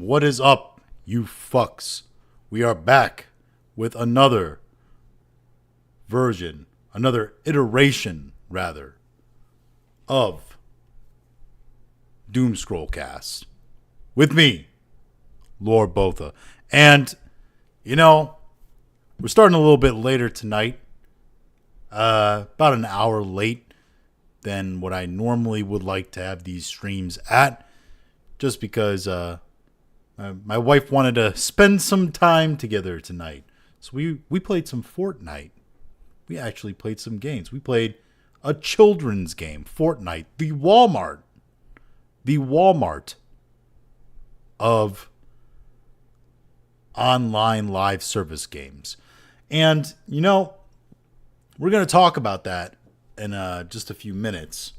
What is up, you fucks? We are back with another version, another iteration, rather, of Doom Scrollcast. With me, Lord Botha. And, you know, we're starting a little bit later tonight. About an hour late than what I normally would like to have these streams at. Just because my wife wanted to spend some time together tonight. So we played some Fortnite. We actually played some games. We played a children's game, Fortnite, the Walmart of online live service games. And, you know, we're going to talk about that in just a few minutes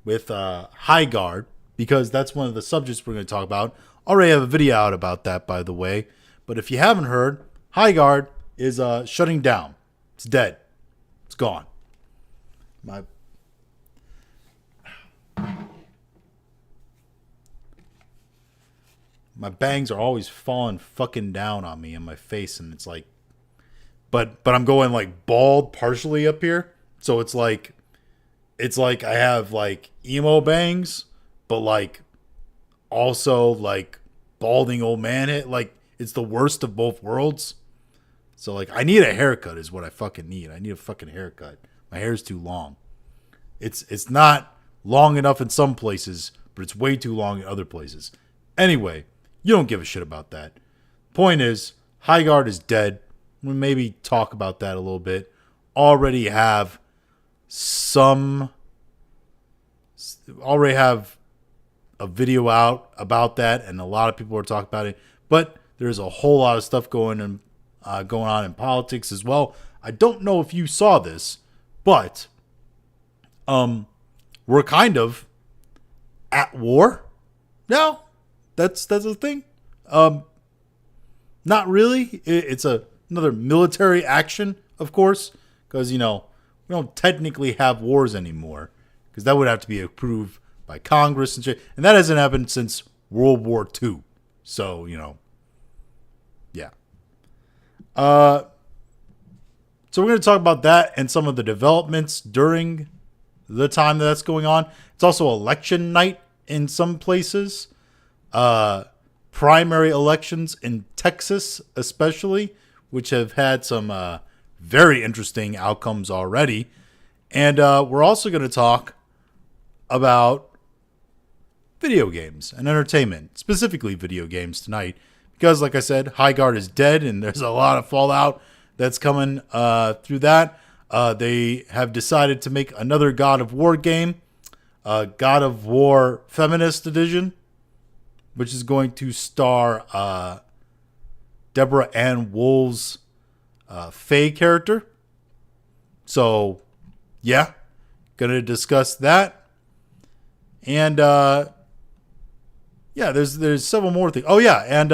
with Highguard, because that's one of the subjects we're going to talk about. Already have a video out about that, by the way. But if you haven't heard, Highguard is shutting down. It's dead. It's gone. My bangs are always falling fucking down on me in my face, and it's like, but I'm going like bald partially up here, so it's like I have like emo bangs, but like also like balding old man hit. Like it's the worst of both worlds. So like I need a haircut is what I fucking need. I need a fucking haircut. My hair's too long. It's not long enough in some places, but it's way too long in other places. Anyway, you don't give a shit about that. Point is, Highguard is dead. We'll maybe talk about that a little bit. Already have a video out about that, and a lot of people are talking about it. But there's a whole lot of stuff going on in politics as well. I don't know if you saw this, but we're kind of at war. No, that's a thing. Not really. It's another military action, of course, because we don't technically have wars anymore, because that would have to be approved by Congress and shit, and that hasn't happened since World War II. So yeah. So we're going to talk about that and some of the developments during the time that's going on. It's also election night in some places. Primary elections in Texas, especially, which have had some very interesting outcomes already. And we're also going to talk about video games and entertainment, specifically video games tonight. Because, like I said, Highguard is dead, and there's a lot of fallout that's coming through that. They have decided to make another God of War game, God of War Feminist Edition, which is going to star Deborah Ann Wool's Faye character. So, yeah, gonna discuss that. And yeah, there's several more things. Oh yeah, and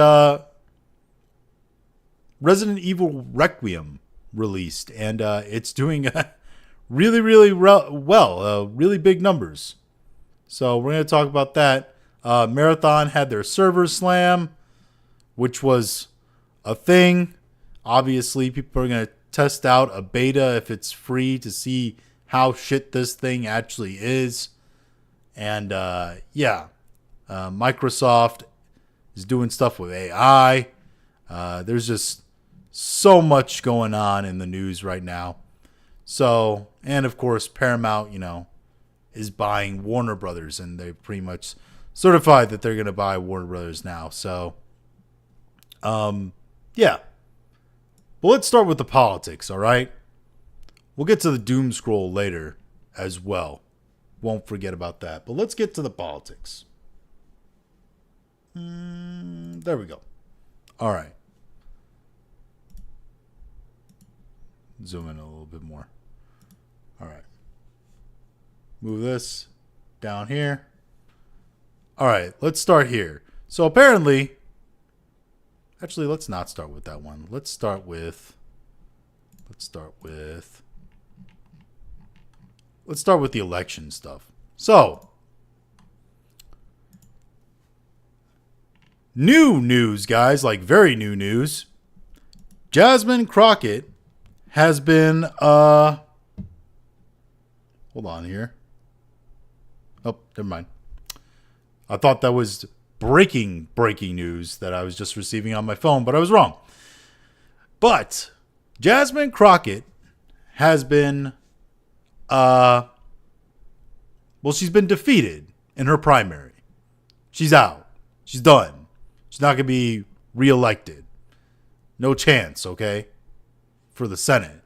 Resident Evil Requiem released, and it's doing really, really well, really big numbers. So we're gonna talk about that. Marathon had their server slam, which was a thing. Obviously, people are going to test out a beta if it's free to see how shit this thing actually is. And yeah, Microsoft is doing stuff with AI. There's just so much going on in the news right now. So, and of course, Paramount, is buying Warner Brothers, and they pretty much certified that they're going to buy Warner Brothers now. So, yeah. But let's start with the politics, all right? We'll get to the Doom Scroll later as well. Won't forget about that. But let's get to the politics. There we go. All right. Zoom in a little bit more. All right. Move this down here. All right, let's start here. So apparently, actually, let's not start with that one. Let's start with the election stuff. So, New news, guys, like very new news. Jasmine Crockett has been, hold on here. Oh, never mind. I thought that was breaking news that I was just receiving on my phone, but I was wrong. But Jasmine Crockett has been, she's been defeated in her primary. She's out. She's done. She's not going to be reelected. No chance, okay, for the Senate.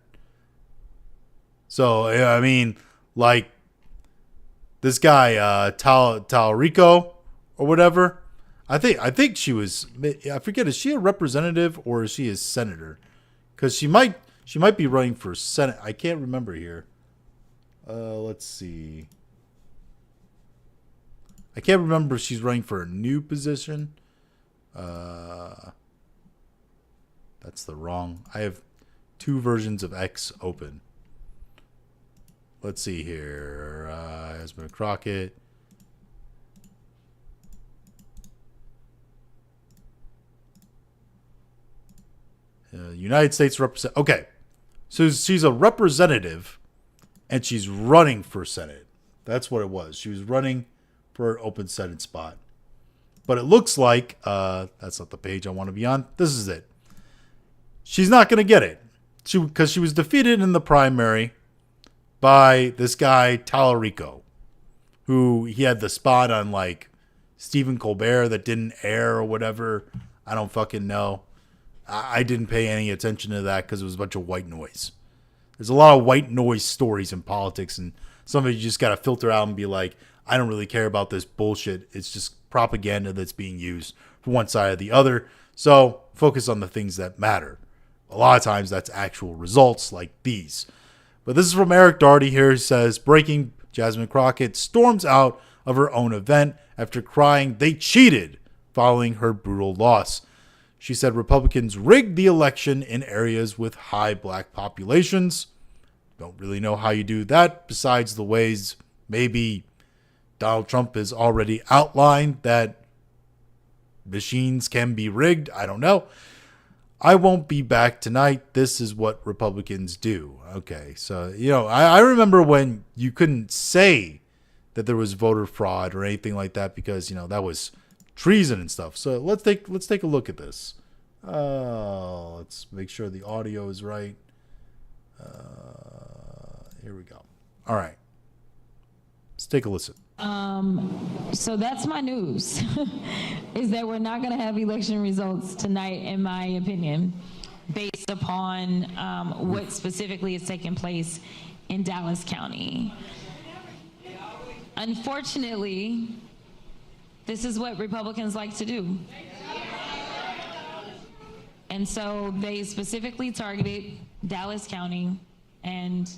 So, I mean, like, this guy, Talarico or whatever, I think she was, I forget, is she a representative or is she a senator? Because she might be running for Senate. I can't remember here. Let's see. I can't remember if she's running for a new position. That's the wrong. I have two versions of X open. Let's see here. Jasmine Crockett. United States representative. Okay. So she's a representative and she's running for Senate. That's what it was. She was running for an open Senate spot. But it looks like, that's not the page I want to be on. This is it. She's not going to get it. Because she was defeated in the primary by this guy, Talarico, who he had the spot on like Stephen Colbert that didn't air or whatever. I don't fucking know. I didn't pay any attention to that because it was a bunch of white noise. There's a lot of white noise stories in politics, and some of it you just got to filter out and be like, I don't really care about this bullshit. It's just propaganda that's being used for one side or the other. So focus on the things that matter. A lot of times that's actual results like these. But this is from Eric Darty here, who says, breaking, Jasmine Crockett storms out of her own event after crying they cheated following her brutal loss. She said Republicans rigged the election in areas with high black populations. Don't really know how you do that besides the ways maybe Donald Trump has already outlined that machines can be rigged. I don't know. I won't be back tonight. This is what Republicans do. Okay, so, I remember when you couldn't say that there was voter fraud or anything like that because, that was treason and stuff. So let's take a look at this. Let's make sure the audio is right. Here we go. All right. Let's take a listen. So that's my news, is that we're not going to have election results tonight, in my opinion, based upon what specifically is taking place in Dallas County. Unfortunately, this is what Republicans like to do. And so they specifically targeted Dallas County, and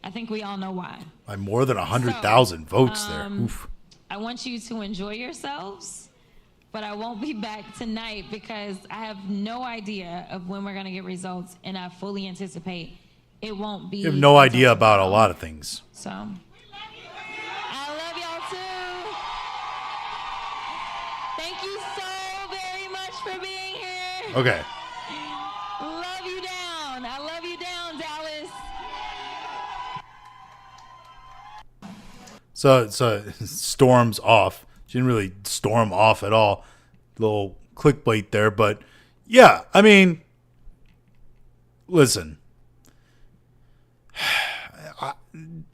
I think we all know why. By more than 100,000 votes there. Oof. I want you to enjoy yourselves, but I won't be back tonight because I have no idea of when we're going to get results, and I fully anticipate it won't be. You have no idea about a lot of things. So, I love y'all too. Thank you so very much for being here. Okay. Love you down. I love you down, Dallas. So storms off. She didn't really storm off at all. Little clickbait there, but yeah, I mean, listen.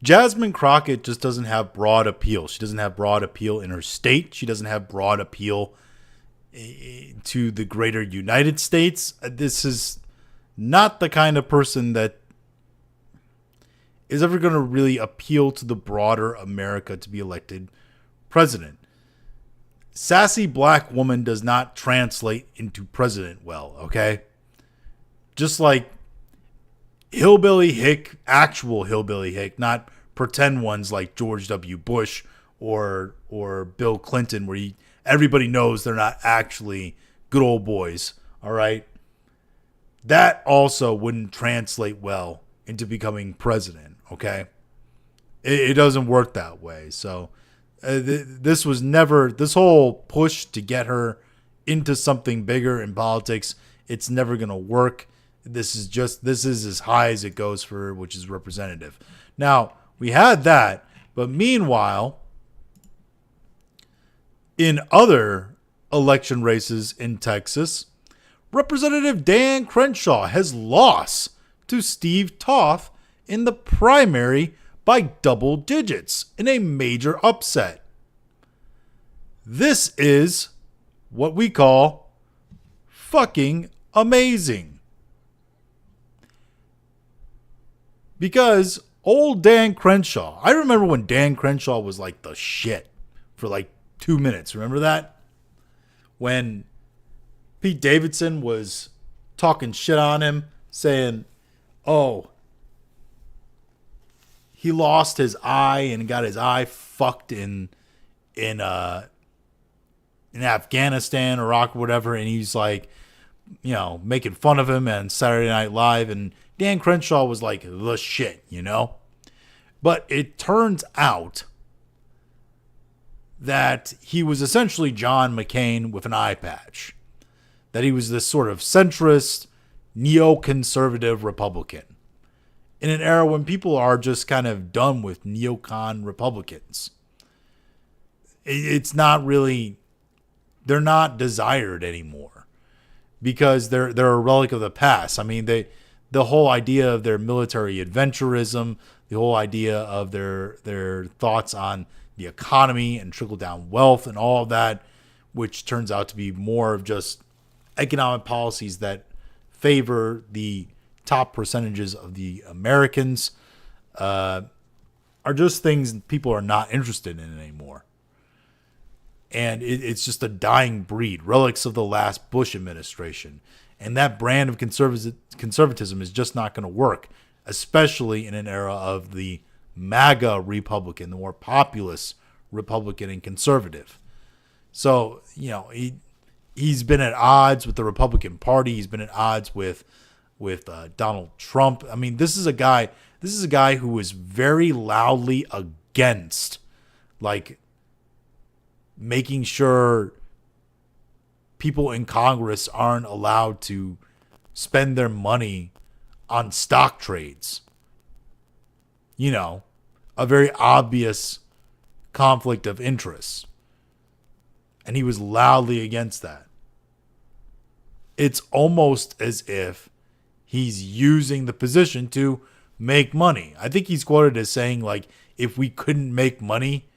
Jasmine Crockett just doesn't have broad appeal. She doesn't have broad appeal in her state. She doesn't have broad appeal to the greater United States. This is not the kind of person that is ever going to really appeal to the broader America to be elected president. Sassy black woman does not translate into president well, okay? Just like hillbilly hick, actual hillbilly hick, not pretend ones like George W. Bush or Bill Clinton, where everybody knows they're not actually good old boys, all right? That also wouldn't translate well into becoming president, okay? It doesn't work that way. So this whole push to get her into something bigger in politics, it's never going to work. This is as high as it goes for which is representative. Now, we had that, but meanwhile, in other election races in Texas, Representative Dan Crenshaw has lost to Steve Toth in the primary by double digits in a major upset. This is what we call fucking amazing. Because old Dan Crenshaw, I remember when Dan Crenshaw was like the shit for like 2 minutes. Remember that? When Pete Davidson was talking shit on him, saying, oh, he lost his eye and got his eye fucked in Afghanistan, Iraq, or whatever, and he's like, you know, making fun of him on Saturday Night Live, and Dan Crenshaw was like the shit, you know? But it turns out that he was essentially John McCain with an eye patch. That he was this sort of centrist, neoconservative Republican. In an era when people are just kind of done with neocon Republicans. It's not really, they're not desired anymore. Because they're a relic of the past. I mean, the whole idea of their military adventurism, the whole idea of their thoughts on the economy and trickle-down wealth and all of that, which turns out to be more of just economic policies that favor the top percentages of the Americans, are just things people are not interested in anymore. And it's just a dying breed, relics of the last Bush administration. And that brand of conservatism is just not going to work, especially in an era of the MAGA Republican, the more populist Republican and conservative. So, you know, he's been at odds with the Republican Party. He's been at odds with Donald Trump. I mean, this is a guy who was very loudly against, like, making sure people in Congress aren't allowed to spend their money on stock trades. You know, a very obvious conflict of interest. And he was loudly against that. It's almost as if he's using the position to make money. I think he's quoted as saying, like, if we couldn't make money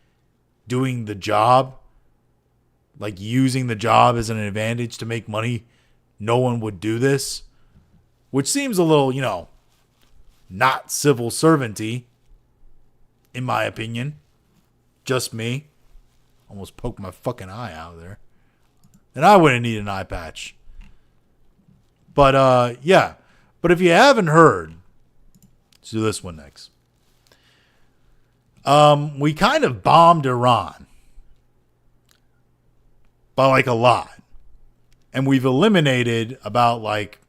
doing the job, like using the job as an advantage to make money, no one would do this. Which seems a little, you know, not civil servant-y, in my opinion. Just me. Almost poked my fucking eye out there. And I wouldn't need an eye patch. But, yeah. But if you haven't heard, let's do this one next. We kind of bombed Iran. By like a lot. And we've eliminated about like,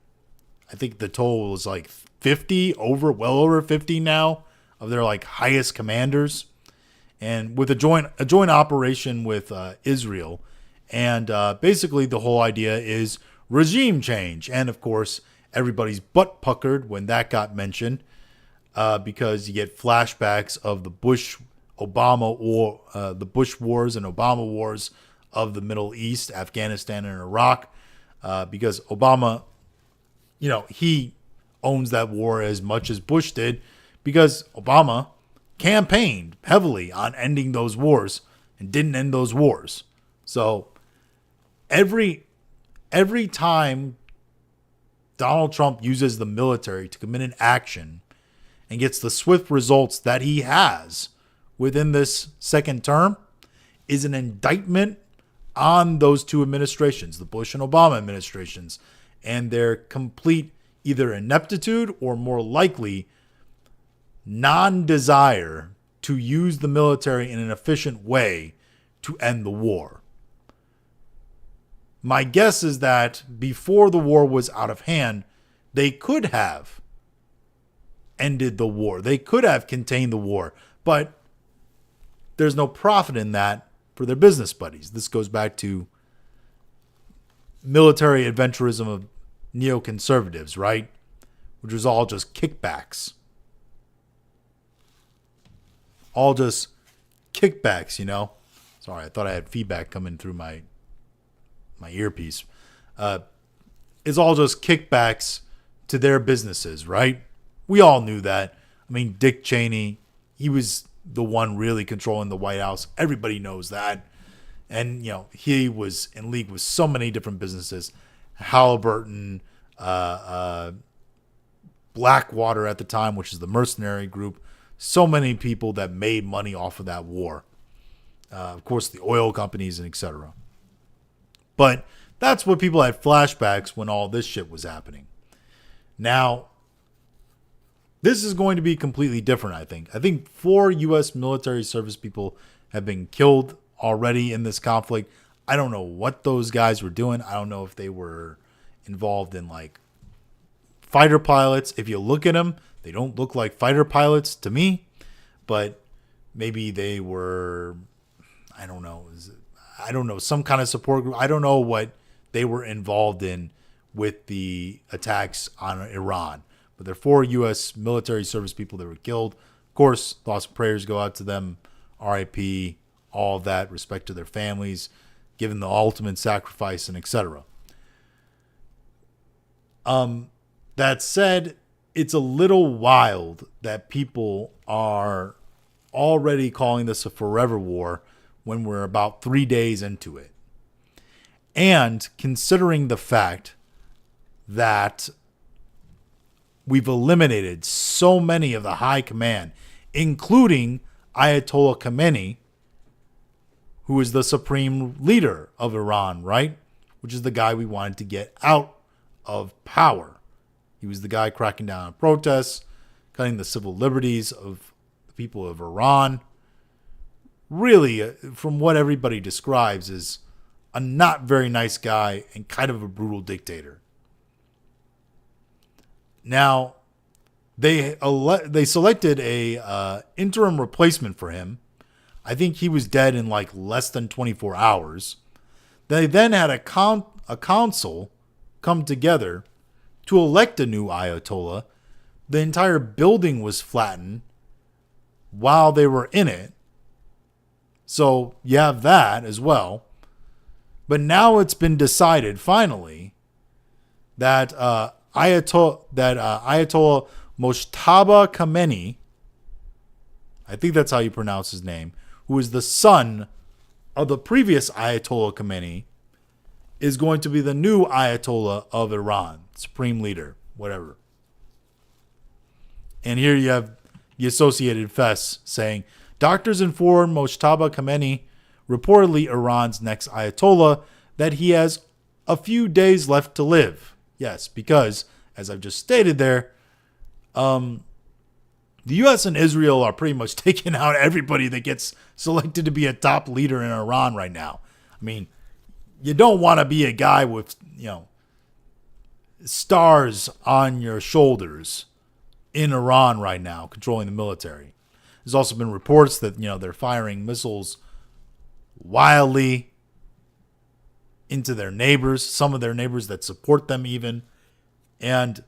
I think the total was like 50, well over 50 now of their like highest commanders. And with a joint operation with Israel. And basically the whole idea is regime change. And of course, everybody's butt puckered when that got mentioned. Because you get flashbacks of the Bush Obama or the Bush wars and Obama wars of the Middle East, Afghanistan, and Iraq, because Obama, you know, he owns that war as much as Bush did, because Obama campaigned heavily on ending those wars and didn't end those wars. So every time Donald Trump uses the military to commit an action and gets the swift results that he has within this second term is an indictment on those two administrations, the Bush and Obama administrations, and their complete either ineptitude or more likely non-desire to use the military in an efficient way to end the war. My guess is that before the war was out of hand, they could have ended the war. They could have contained the war, but there's no profit in that for their business buddies. This goes back to military adventurism of neoconservatives, right? Which was all just kickbacks. All just kickbacks, you know? Sorry, I thought I had feedback coming through my earpiece. It's all just kickbacks to their businesses, right? We all knew that. I mean, Dick Cheney, he was the one really controlling the White House. Everybody knows that. And, you know, he was in league with so many different businesses. Halliburton, Blackwater at the time, which is the mercenary group. So many people that made money off of that war. Of course, the oil companies and etc. But that's what people had flashbacks when all this shit was happening. Now, this is going to be completely different, I think. I think 4 U.S. military service people have been killed already in this conflict. I don't know what those guys were doing. I don't know if they were involved in like fighter pilots. If you look at them, they don't look like fighter pilots to me. But maybe they were, I don't know, some kind of support group. I don't know what they were involved in with the attacks on Iran. But there are 4 U.S. military service people that were killed. Of course, thoughts and prayers go out to them. RIP, all of that, respect to their families, given the ultimate sacrifice and etc. That said, it's a little wild that people are already calling this a forever war when we're about 3 days into it. And considering the fact that we've eliminated so many of the high command, including Ayatollah Khamenei, who is the supreme leader of Iran, right? Which is the guy we wanted to get out of power. He was the guy cracking down on protests, cutting the civil liberties of the people of Iran. Really, from what everybody describes, is a not very nice guy and kind of a brutal dictator. Now, they selected a interim replacement for him. I think he was dead in like less than 24 hours. They then had a council come together to elect a new Ayatollah. The entire building was flattened while they were in it. So you have that as well. But now it's been decided finally that Ayatollah Mojtaba Khamenei, I think that's how you pronounce his name, who is the son of the previous Ayatollah Khamenei, is going to be the new Ayatollah of Iran, supreme leader, whatever. And here you have the Associated Press saying, doctors inform Mojtaba Khamenei, reportedly Iran's next Ayatollah, that he has a few days left to live. Yes, because, as I've just stated there, the U.S. and Israel are pretty much taking out everybody that gets selected to be a top leader in Iran right now. I mean, you don't want to be a guy with, stars on your shoulders in Iran right now, controlling the military. There's also been reports that, they're firing missiles wildly into their neighbors, some of their neighbors that support them even. And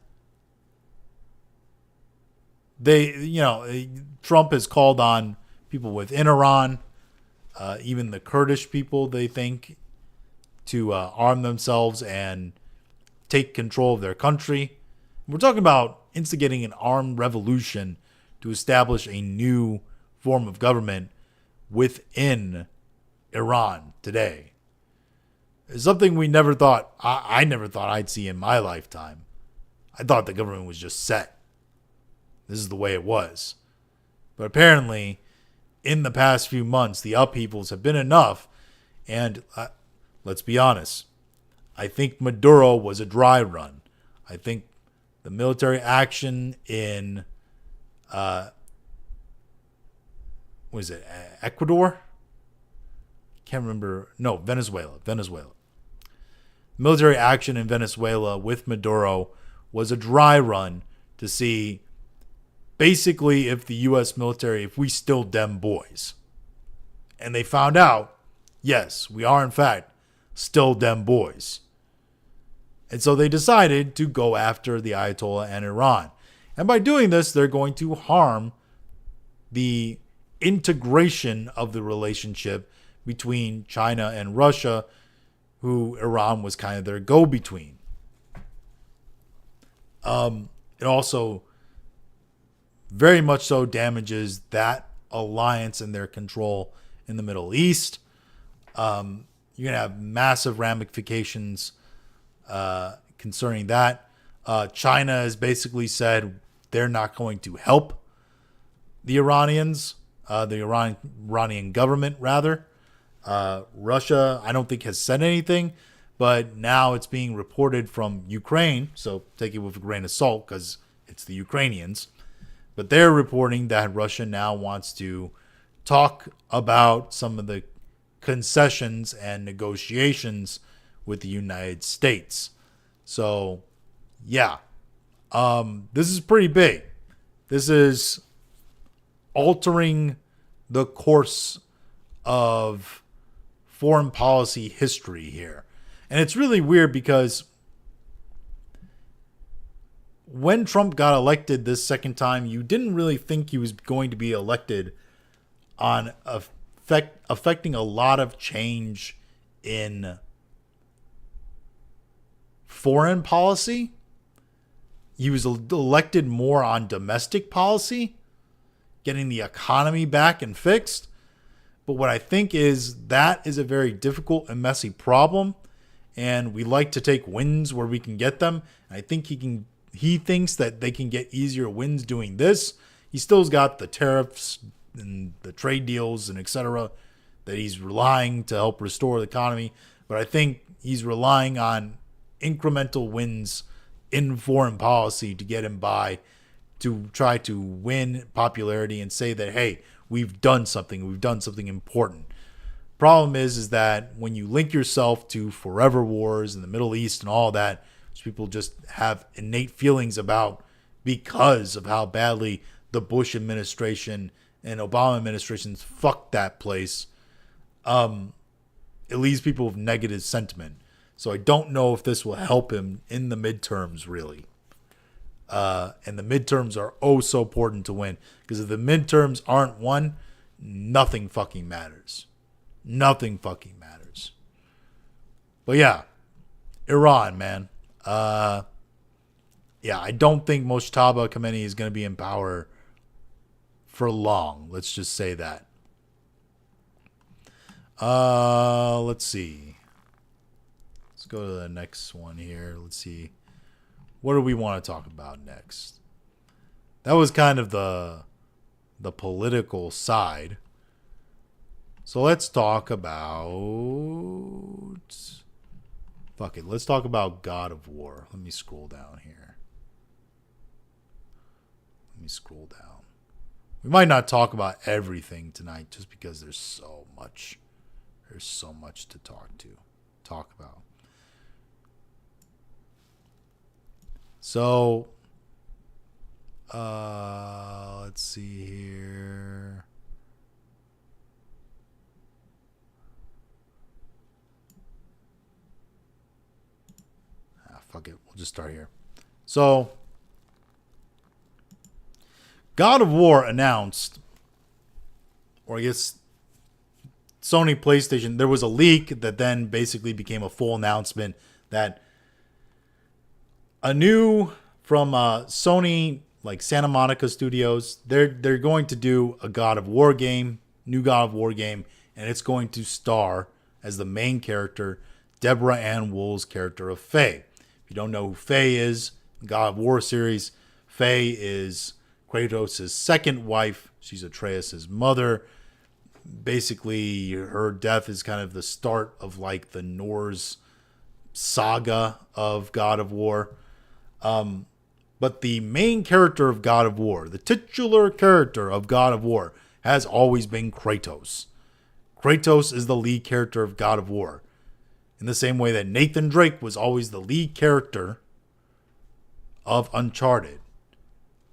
Trump has called on people within Iran, even the Kurdish people, they think, to arm themselves and take control of their country. We're talking about instigating an armed revolution to establish a new form of government within Iran today. It's something we never thought, I never thought I'd see in my lifetime. I thought the government was just set. This is the way it was. But apparently, in the past few months, the upheavals have been enough. And let's be honest, I think Maduro was a dry run. I think the military action in, Ecuador? Can't remember. No, Venezuela. Military action in Venezuela with Maduro was a dry run to see basically if the U.S. military, if we still dem boys. And they found out, yes, we are in fact still dem boys. And so they decided to go after the Ayatollah and Iran. And by doing this, they're going to harm the integration of the relationship between China and Russia, who Iran was kind of their go-between. It also very much so damages that alliance and their control in the Middle East. You're going to have massive ramifications concerning that. China has basically said they're not going to help the Iranians, the Iranian government, rather. Russia, I don't think, has said anything, but now it's being reported from Ukraine, so take it with a grain of salt because it's the Ukrainians. But they're reporting that Russia now wants to talk about some of the concessions and negotiations with the United States. So, yeah, this is pretty big. This is altering the course of foreign policy history here. And it's really weird because when Trump got elected this second time, you didn't really think he was going to be elected on affecting a lot of change in foreign policy. He was elected more on domestic policy, getting the economy back and fixed. But what I think is that is a very difficult and messy problem. And we like to take wins where we can get them. And I think he thinks that they can get easier wins doing this. He still's got the tariffs and the trade deals and etc. that he's relying to help restore the economy. But I think he's relying on incremental wins in foreign policy to get him by, to try to win popularity and say that, hey, we've done something important. Problem is that when you link yourself to forever wars in the Middle East and all that, which people just have innate feelings about because of how badly the Bush administration and Obama administrations fucked that place, it leaves people with negative sentiment. So I don't know if this will help him in the midterms, really. And the midterms are oh so important to win. Because if the midterms aren't won, nothing fucking matters. Nothing fucking matters. But yeah, Iran, man. Yeah, I don't think Mojtaba Khamenei is going to be in power for long. Let's just say that. Let's see. Let's go to the next one here. Let's see. What do we want to talk about next? That was kind of the political side. So let's talk about... Fuck it. Let's talk about God of War. Let me scroll down here. We might not talk about everything tonight just because there's so much. There's so much to talk about. So, let's see here. Fuck it. We'll just start here. So, God of War announced, or I guess Sony PlayStation, there was a leak that then basically became a full announcement that a new from Sony, like Santa Monica Studios, they're going to do a God of War game, new God of War game, and it's going to star as the main character Deborah Ann Wool's character of Faye. If you don't know who Faye is, God of War series, Faye is Kratos' second wife. She's Atreus' mother. Basically, her death is kind of the start of like the Norse saga of God of War. But the main character of God of War, the titular character of God of War, has always been Kratos. Kratos is the lead character of God of War. In the same way that Nathan Drake was always the lead character of Uncharted.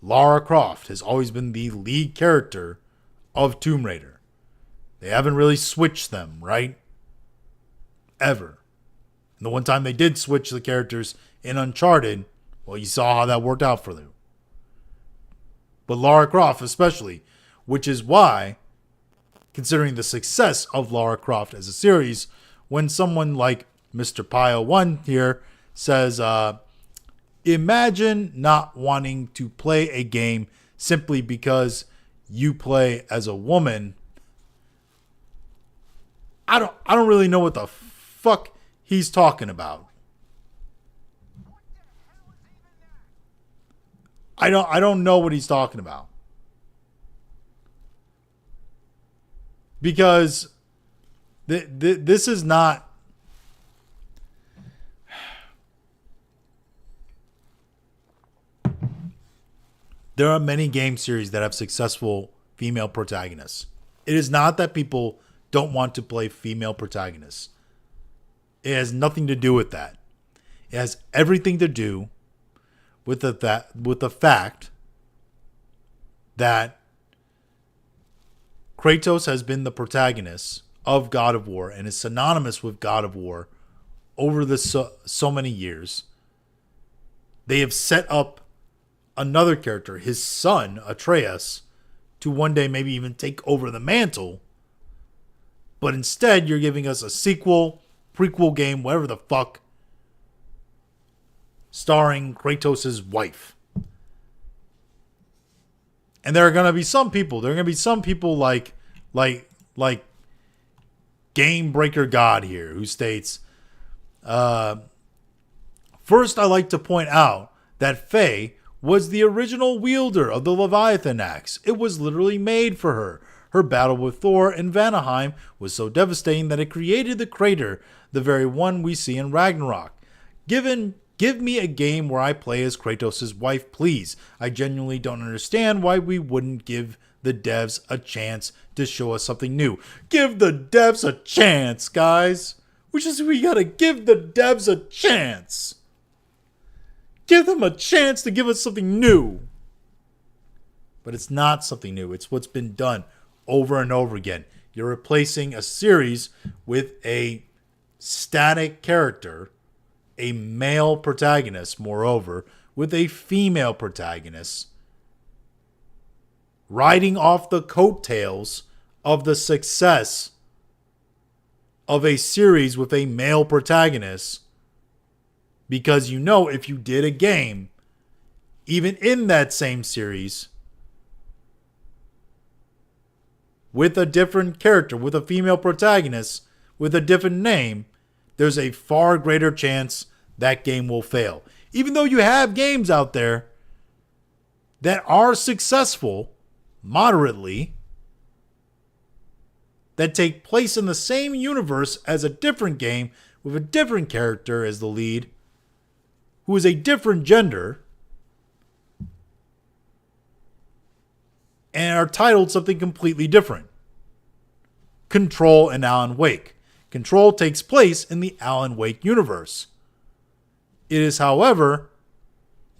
Lara Croft has always been the lead character of Tomb Raider. They haven't really switched them, right? Ever. And the one time they did switch the characters, in Uncharted, well, you saw how that worked out for them. But Lara Croft especially, which is why, considering the success of Lara Croft as a series, when someone like Mr. Pio1 here says, imagine not wanting to play a game simply because you play as a woman. I don't really know what the fuck he's talking about. I don't know what he's talking about. Because this is not... There are many game series that have successful female protagonists. It is not that people don't want to play female protagonists. It has nothing to do with that. It has everything to do with the fact that Kratos has been the protagonist of God of War and is synonymous with God of War over the so many years. They have set up another character, his son, Atreus, to one day maybe even take over the mantle. But instead, you're giving us a sequel, prequel game, whatever the fuck, starring Kratos' wife. And there are going to be some people like Game Breaker God here, who states, first, I like to point out that Faye was the original wielder of the Leviathan axe. It was literally made for her. Her battle with Thor in Vanaheim was so devastating that it created the crater, the very one we see in Ragnarok. Give me a game where I play as Kratos' wife, please. I genuinely don't understand why we wouldn't give the devs a chance to show us something new. Give the devs a chance, guys. We gotta give the devs a chance. Give them a chance to give us something new. But it's not something new. It's what's been done over and over again. You're replacing a series with a static character, a male protagonist, moreover, with a female protagonist, riding off the coattails of the success of a series with a male protagonist. Because if you did a game, even in that same series, with a different character, with a female protagonist, with a different name, there's a far greater chance that game will fail. Even though you have games out there that are successful, moderately, that take place in the same universe as a different game, with a different character as the lead, who is a different gender, and are titled something completely different. Control and Alan Wake. Control takes place in the Alan Wake universe. It is, however,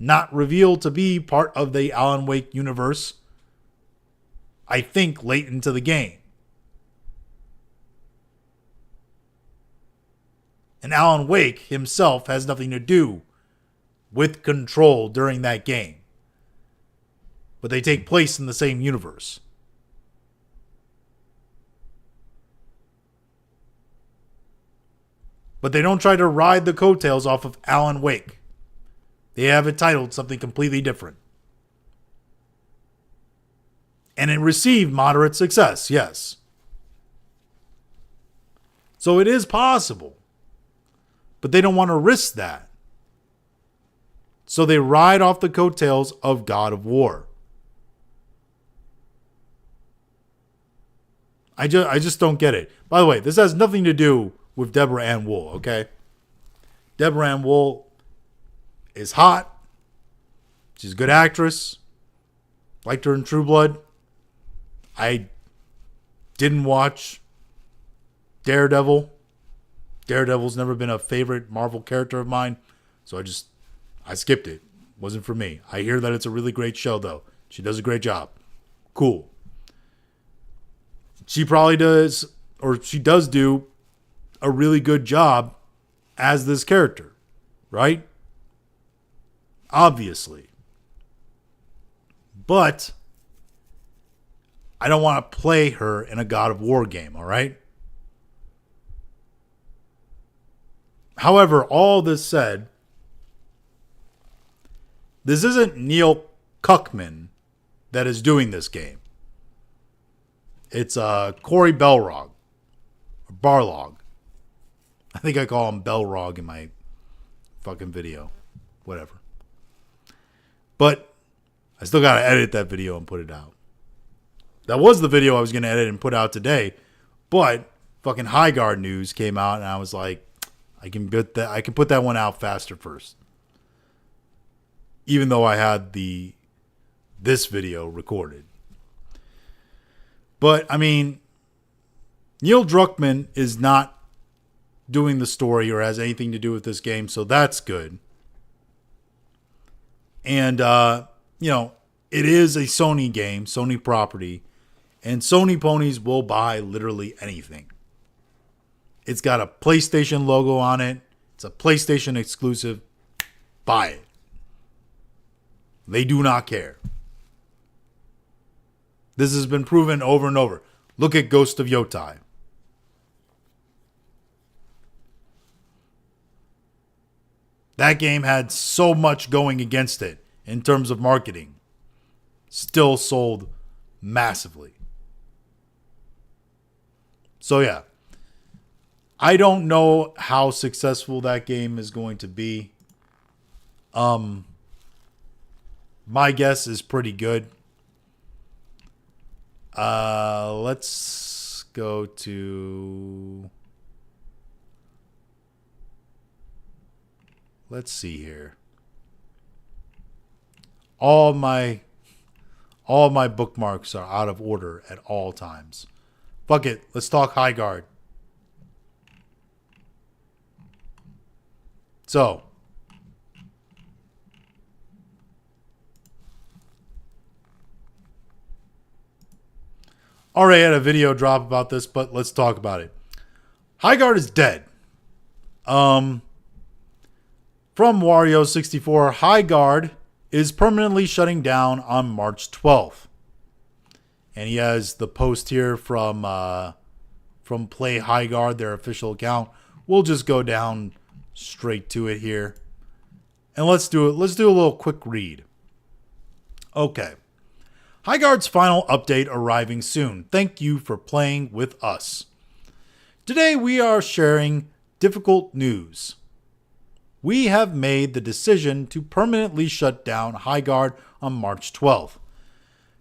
not revealed to be part of the Alan Wake universe, I think, late into the game. And Alan Wake himself has nothing to do with Control during that game. But they take place in the same universe. But they don't try to ride the coattails off of Alan Wake. They have it titled something completely different. And it received moderate success, yes. So it is possible. But they don't want to risk that. So they ride off the coattails of God of War. I just don't get it. By the way, this has nothing to do with Deborah Ann Wool, okay? Deborah Ann Wool is hot. She's a good actress. Liked her in True Blood. I didn't watch Daredevil. Daredevil's never been a favorite Marvel character of mine, so I skipped it. Wasn't for me. I hear that it's a really great show, though. She does a great job. Cool. She probably does, or she does do a really good job as this character, right? obviously. But I don't want to play her in a God of War game, all right? However, all this said, this isn't Neil Cuckman that is doing this game. It's Corey Belrog. Or Barlog. I think I call him Belrog in my fucking video. Whatever. But I still got to edit that video and put it out. That was the video I was going to edit and put out today. But fucking Highguard news came out and I was like, I can put that one out faster first. Even though I had this video recorded. But, I mean, Neil Druckmann is not doing the story or has anything to do with this game, so that's good. And, it is a Sony game, Sony property, and Sony ponies will buy literally anything. It's got a PlayStation logo on it. It's a PlayStation exclusive. Buy it. They do not care. This has been proven over and over. Look at Ghost of Yotai. That game had so much going against it in terms of marketing. Still sold massively. So yeah. I don't know how successful that game is going to be. My guess is pretty good. Let's go to... Let's see here. All my bookmarks are out of order at all times. Fuck it. Let's talk Highguard. So, already had a video drop about this, but let's talk about it. Highguard is dead. From Wario64, Highguard is permanently shutting down on March 12th. And he has the post here from Play Highguard, their official account. We'll just go down straight to it here. And let's do it. Let's do a little quick read. Okay. Highguard's final update arriving soon. Thank you for playing with us. Today we are sharing difficult news. We have made the decision to permanently shut down Highguard on March 12th.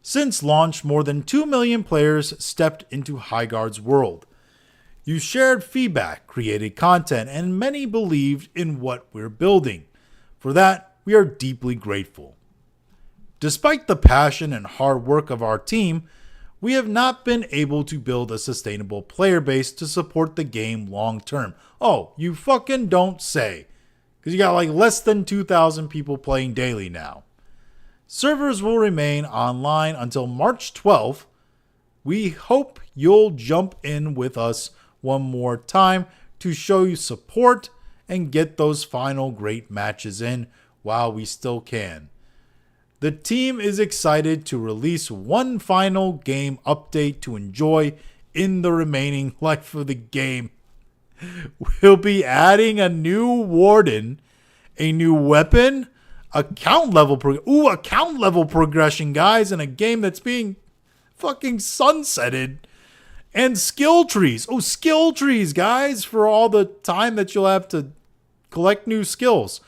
Since launch, more than 2 million players stepped into Highguard's world. You shared feedback, created content, and many believed in what we're building. For that, we are deeply grateful. Despite the passion and hard work of our team, we have not been able to build a sustainable player base to support the game long term. Oh, you fucking don't say. Because you got like less than 2,000 people playing daily now. Servers will remain online until March 12th. We hope you'll jump in with us one more time to show you support and get those final great matches in while we still can. The team is excited to release one final game update to enjoy in the remaining life of the game. We'll be adding a new warden, a new weapon, account level progression, guys, in a game that's being fucking sunsetted, and skill trees. Oh, skill trees, guys, for all the time that you'll have to collect new skills.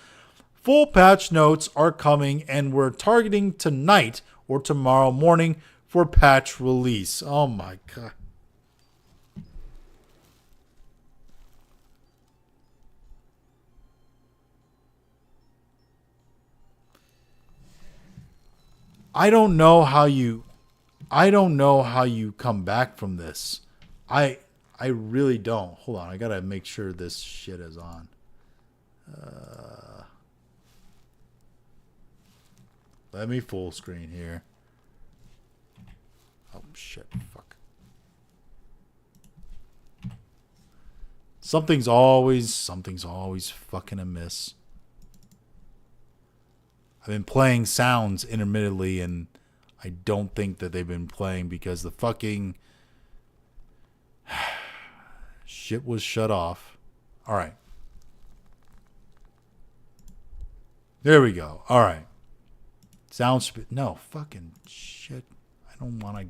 Full patch notes are coming, and we're targeting tonight or tomorrow morning for patch release. Oh my god. I don't know how you come back from this. I really don't. Hold on, I gotta make sure this shit is on. Let me full screen here. Oh shit, fuck. Something's always fucking amiss. I've been playing sounds intermittently, and I don't think that they've been playing because the fucking shit was shut off. All right. There we go. All right. Sounds... No, fucking shit. I don't want to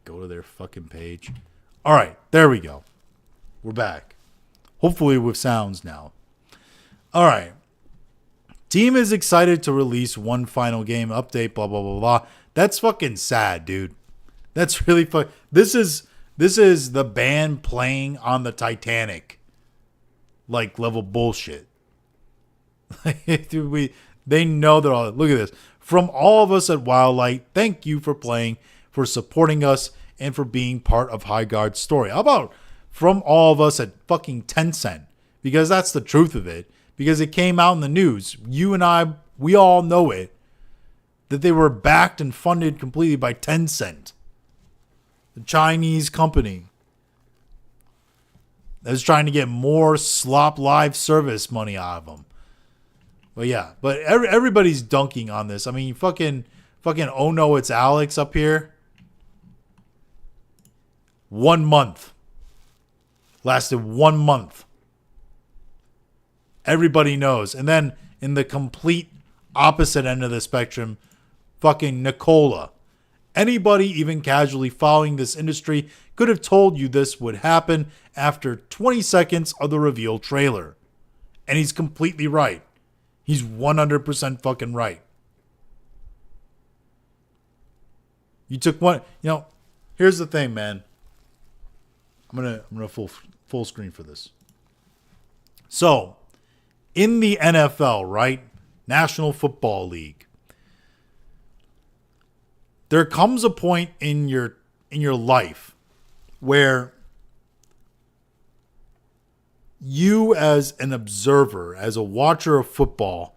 go to their fucking page. All right. There we go. We're back. Hopefully with sounds now. All right. Team is excited to release one final game update, blah, blah, blah, blah. That's fucking sad, dude. That's really fun. This is the band playing on the Titanic. Like, level bullshit. They know they're all... Look at this. From all of us at Wildlight, thank you for playing, for supporting us, and for being part of Highguard's story. How about from all of us at fucking Tencent? Because that's the truth of it. Because it came out in the news. You and I, we all know it. That they were backed and funded completely by Tencent. The Chinese company. That was trying to get more slop live service money out of them. But yeah, but everybody's dunking on this. I mean, fucking, oh no, it's Alex up here. 1 month. Lasted 1 month. Everybody knows. And then in the complete opposite end of the spectrum, fucking Nicola. Anybody even casually following this industry could have told you this would happen after 20 seconds of the reveal trailer. And he's completely right. He's 100% fucking right. You took one, here's the thing, man. I'm gonna full screen for this. So, in the NFL, right? National Football League. There comes a point in your life where you as an observer, as a watcher of football,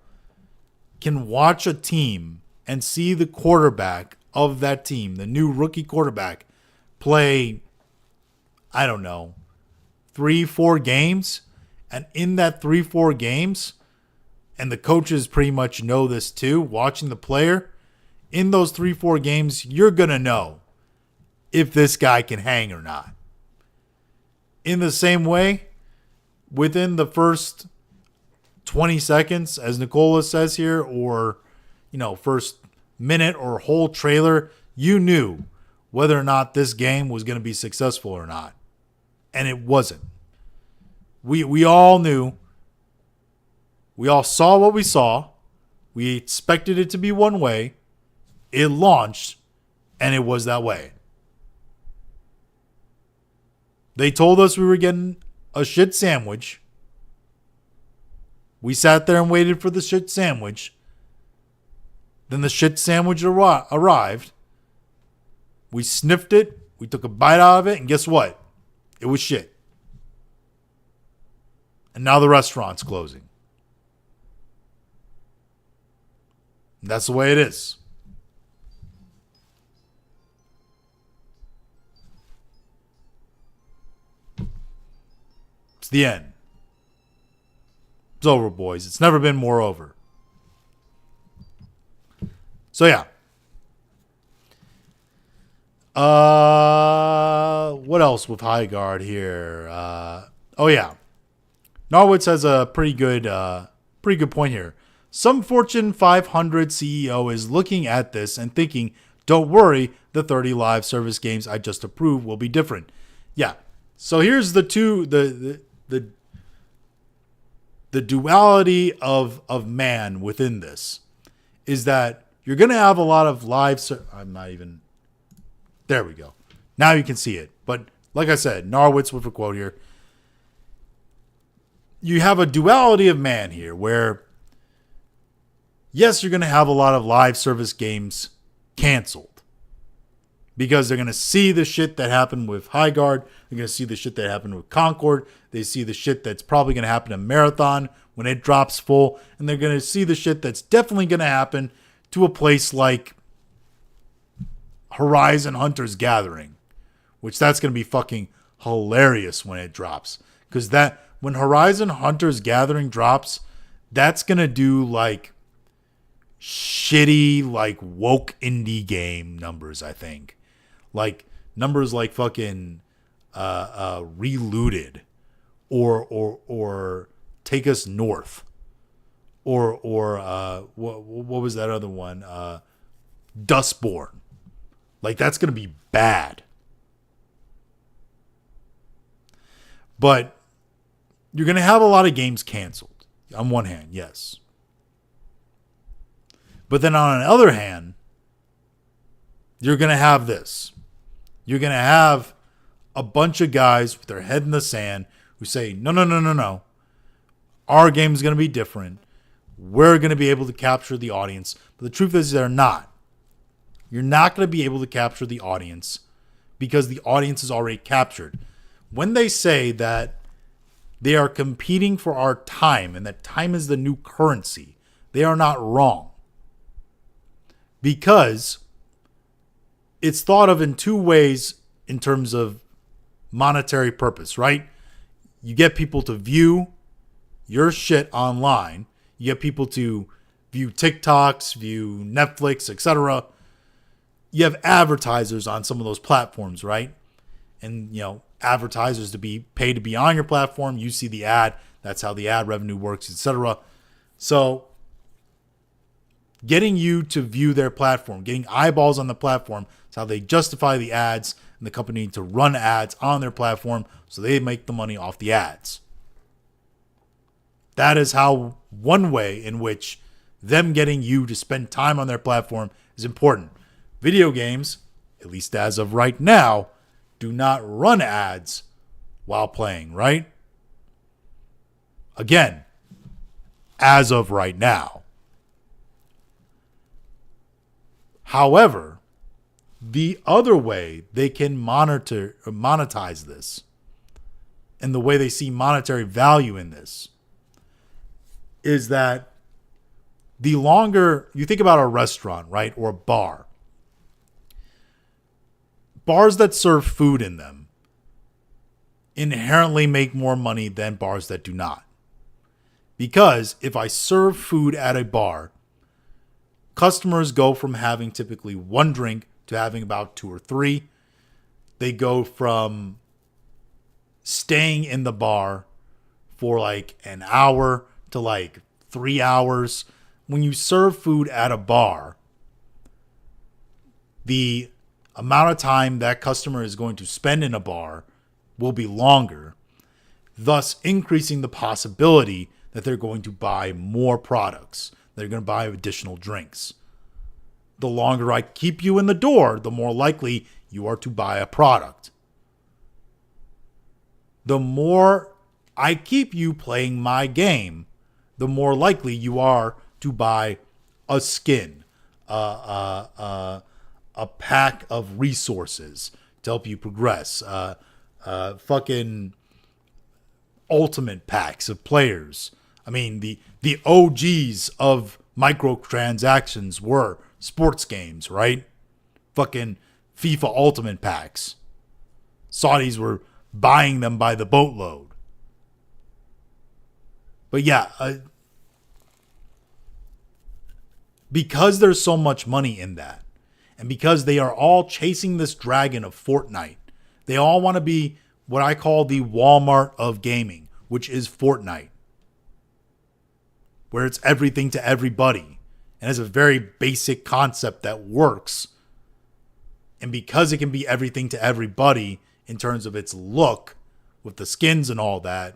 can watch a team and see the quarterback of that team, the new rookie quarterback, play, I don't know, 3-4 games. And in that 3-4 games, and the coaches pretty much know this too, watching the player, in those 3-4 games, you're going to know if this guy can hang or not. In the same way, within the first 20 seconds, as Nicola says here, or, first minute or whole trailer, you knew whether or not this game was going to be successful or not. And it wasn't. We all knew. We all saw what we saw. We expected it to be one way. It launched, and it was that way. They told us we were getting a shit sandwich. We sat there and waited for the shit sandwich. Then the shit sandwich arrived. We sniffed it. We took a bite out of it, and guess what? It was shit. And now the restaurant's closing. And that's the way it is. It's the end. It's over, boys. It's never been more over. So, yeah. What else with Highguard here? Oh, yeah. Norwitz has a pretty good point here. Some Fortune 500 CEO is looking at this and thinking, don't worry, the 30 live service games I just approved will be different. Yeah. So here's the duality of man within this is that you're going to have a lot of there we go. Now you can see it. But like I said, Norwitz with a quote here. You have a duality of man here where, yes, you're going to have a lot of live service games canceled because they're going to see the shit that happened with Highguard. They're going to see the shit that happened with Concord. They see the shit that's probably going to happen in Marathon when it drops full. And they're going to see the shit that's definitely going to happen to a place like Horizon Hunters Gathering, which that's going to be fucking hilarious when it drops. Because when Horizon Hunters Gathering drops, that's going to do like shitty, like, woke indie game numbers, I think. Like, numbers like fucking Relooted or Take Us North or what was that other one? Dustborn. Like, that's going to be bad. But you're going to have a lot of games canceled. On one hand, yes. But then on the other hand, you're going to have this. You're going to have a bunch of guys with their head in the sand who say, no. Our game is going to be different. We're going to be able to capture the audience. But the truth is they're not. You're not going to be able to capture the audience because the audience is already captured. When they say that they are competing for our time and that time is the new currency, they are not wrong. Because it's thought of in two ways in terms of monetary purpose, right? You get people to view your shit online. You get people to view TikToks, view Netflix, etc. You have advertisers on some of those platforms, right? And, advertisers to be paid to be on your platform. You see the ad. That's how the ad revenue works, etc. So getting you to view their platform, getting eyeballs on the platform, is how they justify the ads and the company to run ads on their platform so they make the money off the ads. That is how one way in which them getting you to spend time on their platform is important. Video games, at least as of right now, do not run ads while playing, right? Again, as of right now. However, the other way they can monetize this, and the way they see monetary value in this, is that the longer you think about a restaurant, right, or a bar, bars that serve food in them inherently make more money than bars that do not. Because if I serve food at a bar, customers go from having typically one drink to having about 2 or 3. They go from staying in the bar for like an hour to like 3 hours. When you serve food at a bar, the amount of time that customer is going to spend in a bar will be longer, thus increasing the possibility that they're going to buy more products. They're going to buy additional drinks. The longer I keep you in the door, the more likely you are to buy a product. The more I keep you playing my game, the more likely you are to buy a skin, a pack of resources to help you progress, fucking ultimate packs of players. I mean, the OGs of microtransactions were sports games, right? Fucking FIFA ultimate packs. Saudis were buying them by the boatload. But yeah, because there's so much money in that, and because they are all chasing this dragon of Fortnite, they all want to be what I call the Walmart of gaming, which is Fortnite, where it's everything to everybody and has a very basic concept that works. And because it can be everything to everybody in terms of its look with the skins and all that,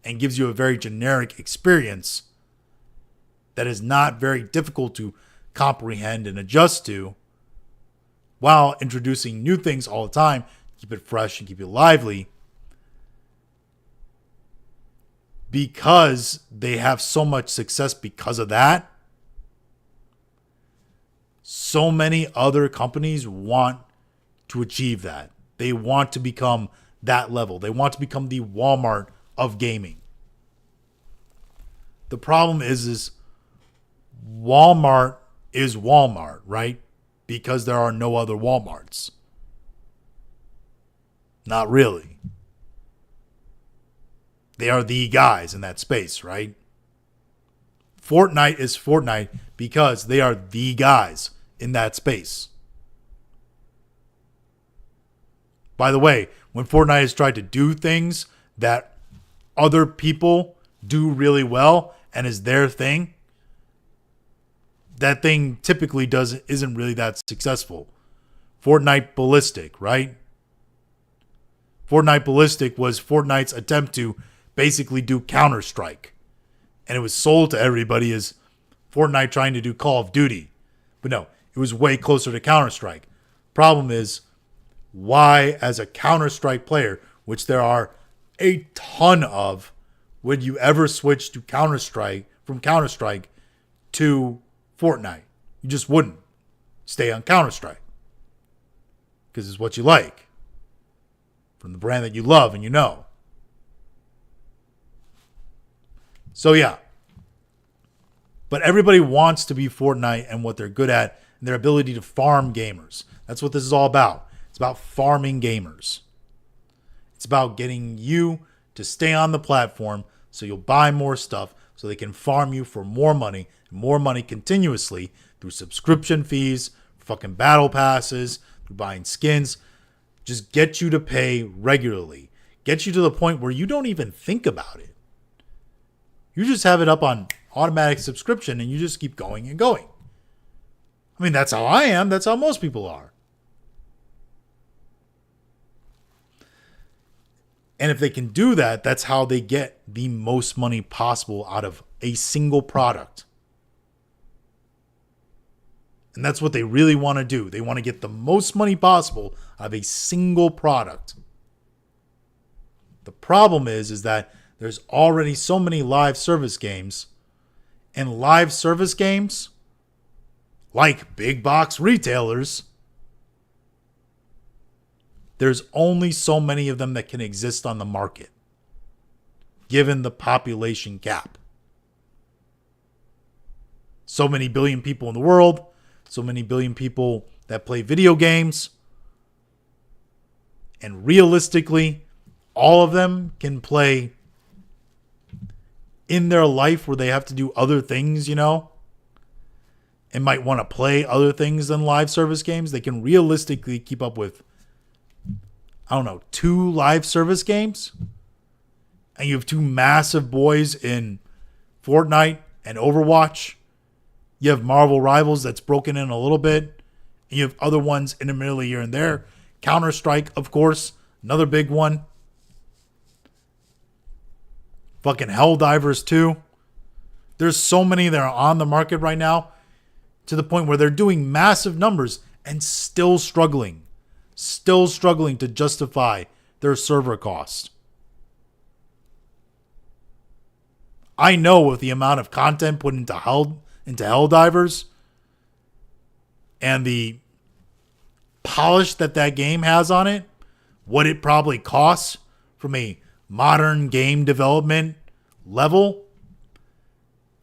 and gives you a very generic experience that is not very difficult to comprehend and adjust to, while introducing new things all the time, keep it fresh and keep it lively. Because they have so much success because of that, so many other companies want to achieve that. They want to become that level. They want to become the Walmart of gaming. The problem is Walmart is Walmart, right? Because there are no other Walmarts. Not really. They are the guys in that space, right? Fortnite is Fortnite because they are the guys in that space. By the way, when Fortnite has tried to do things that other people do really well and is their thing, that thing typically isn't really that successful. Fortnite Ballistic, right? Fortnite Ballistic was Fortnite's attempt to basically do Counter-Strike. And it was sold to everybody as Fortnite trying to do Call of Duty. But no, it was way closer to Counter-Strike. Problem is, why, as a Counter-Strike player, which there are a ton of, would you ever switch to Counter-Strike, from Counter-Strike to Fortnite? You just wouldn't. Stay on Counter-Strike. Because it's what you like. From the brand that you love and you know. So yeah. But everybody wants to be Fortnite and what they're good at and their ability to farm gamers. That's what this is all about. It's about farming gamers. It's about getting you to stay on the platform so you'll buy more stuff so they can farm you for more money continuously through subscription fees, fucking battle passes, through buying skins. Just get you to pay regularly. Get you to the point where you don't even think about it. You just have it up on automatic subscription and you just keep going and going. I mean, that's how I am. That's how most people are. And if they can do that, that's how they get the most money possible out of a single product. And that's what they really want to do. They want to get the most money possible out of a single product. The problem is that there's already so many live service games. And live service games, like big box retailers, there's only so many of them that can exist on the market, given the population cap. So many billion people in the world, so many billion people that play video games, and realistically, all of them can play in their life where they have to do other things, you know, and might want to play other things than live service games. They can realistically keep up with, I don't know, 2 live service games, and you have 2 massive boys in Fortnite and Overwatch. You have Marvel Rivals that's broken in a little bit, and you have other ones intermittently here and there. Counter-Strike, of course, another big one. Fucking Helldivers 2. There's so many that are on the market right now to the point where they're doing massive numbers and still struggling to justify their server cost. I know with the amount of content put into Helldivers and the polish that game has on it, what it probably costs from a modern game development level.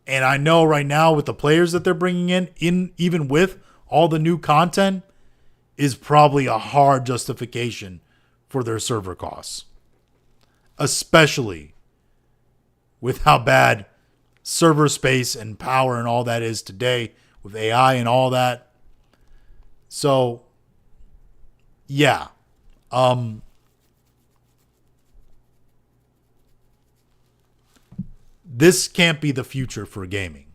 And I know right now with the players that they're bringing in even with all the new content, is probably a hard justification for their server costs. Especially with how bad server space and power and all that is today with AI and all that. So, yeah. This can't be the future for gaming.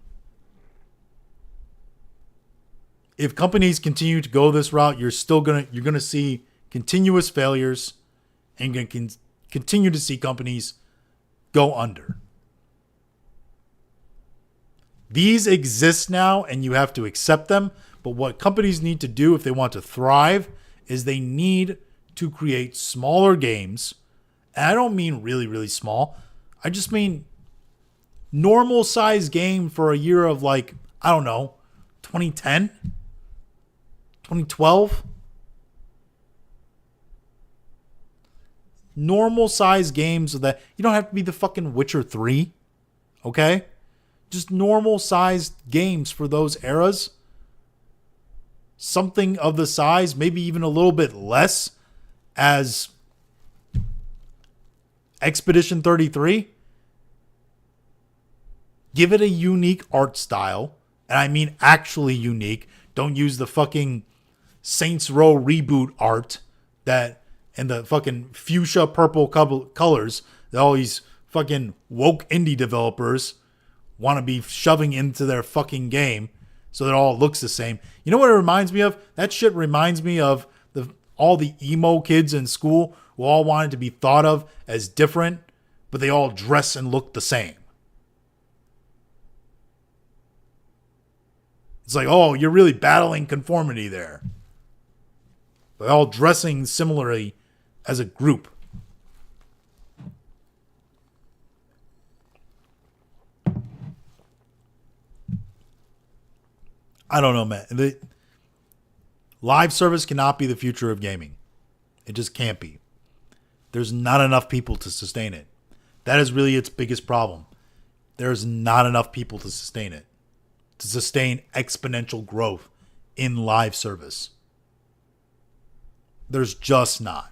If companies continue to go this route, you're gonna see continuous failures, and you're gonna continue to see companies go under. These exist now, and you have to accept them. But what companies need to do if they want to thrive is they need to create smaller games. And I don't mean really, really small. I just mean normal size game for a year of 2010, 2012. Normal size games so that you don't have to be the fucking Witcher 3. Okay? Just normal sized games for those eras. Something of the size, maybe even a little bit less as Expedition 33. Give it a unique art style And I mean actually unique. Don't use the fucking Saints Row reboot art that and the fucking fuchsia purple colors that all these fucking woke indie developers want to be shoving into their fucking game so that it all looks the same. You know what it reminds me of? That shit reminds me of all the emo kids in school who all wanted to be thought of as different, but they all dress and look the same. It's like, oh, you're really battling conformity there. But all dressing similarly as a group. I don't know, man. The live service cannot be the future of gaming. It just can't be. There's not enough people to sustain it. That is really its biggest problem. There's not enough people to sustain it. To sustain exponential growth in live service. There's just not.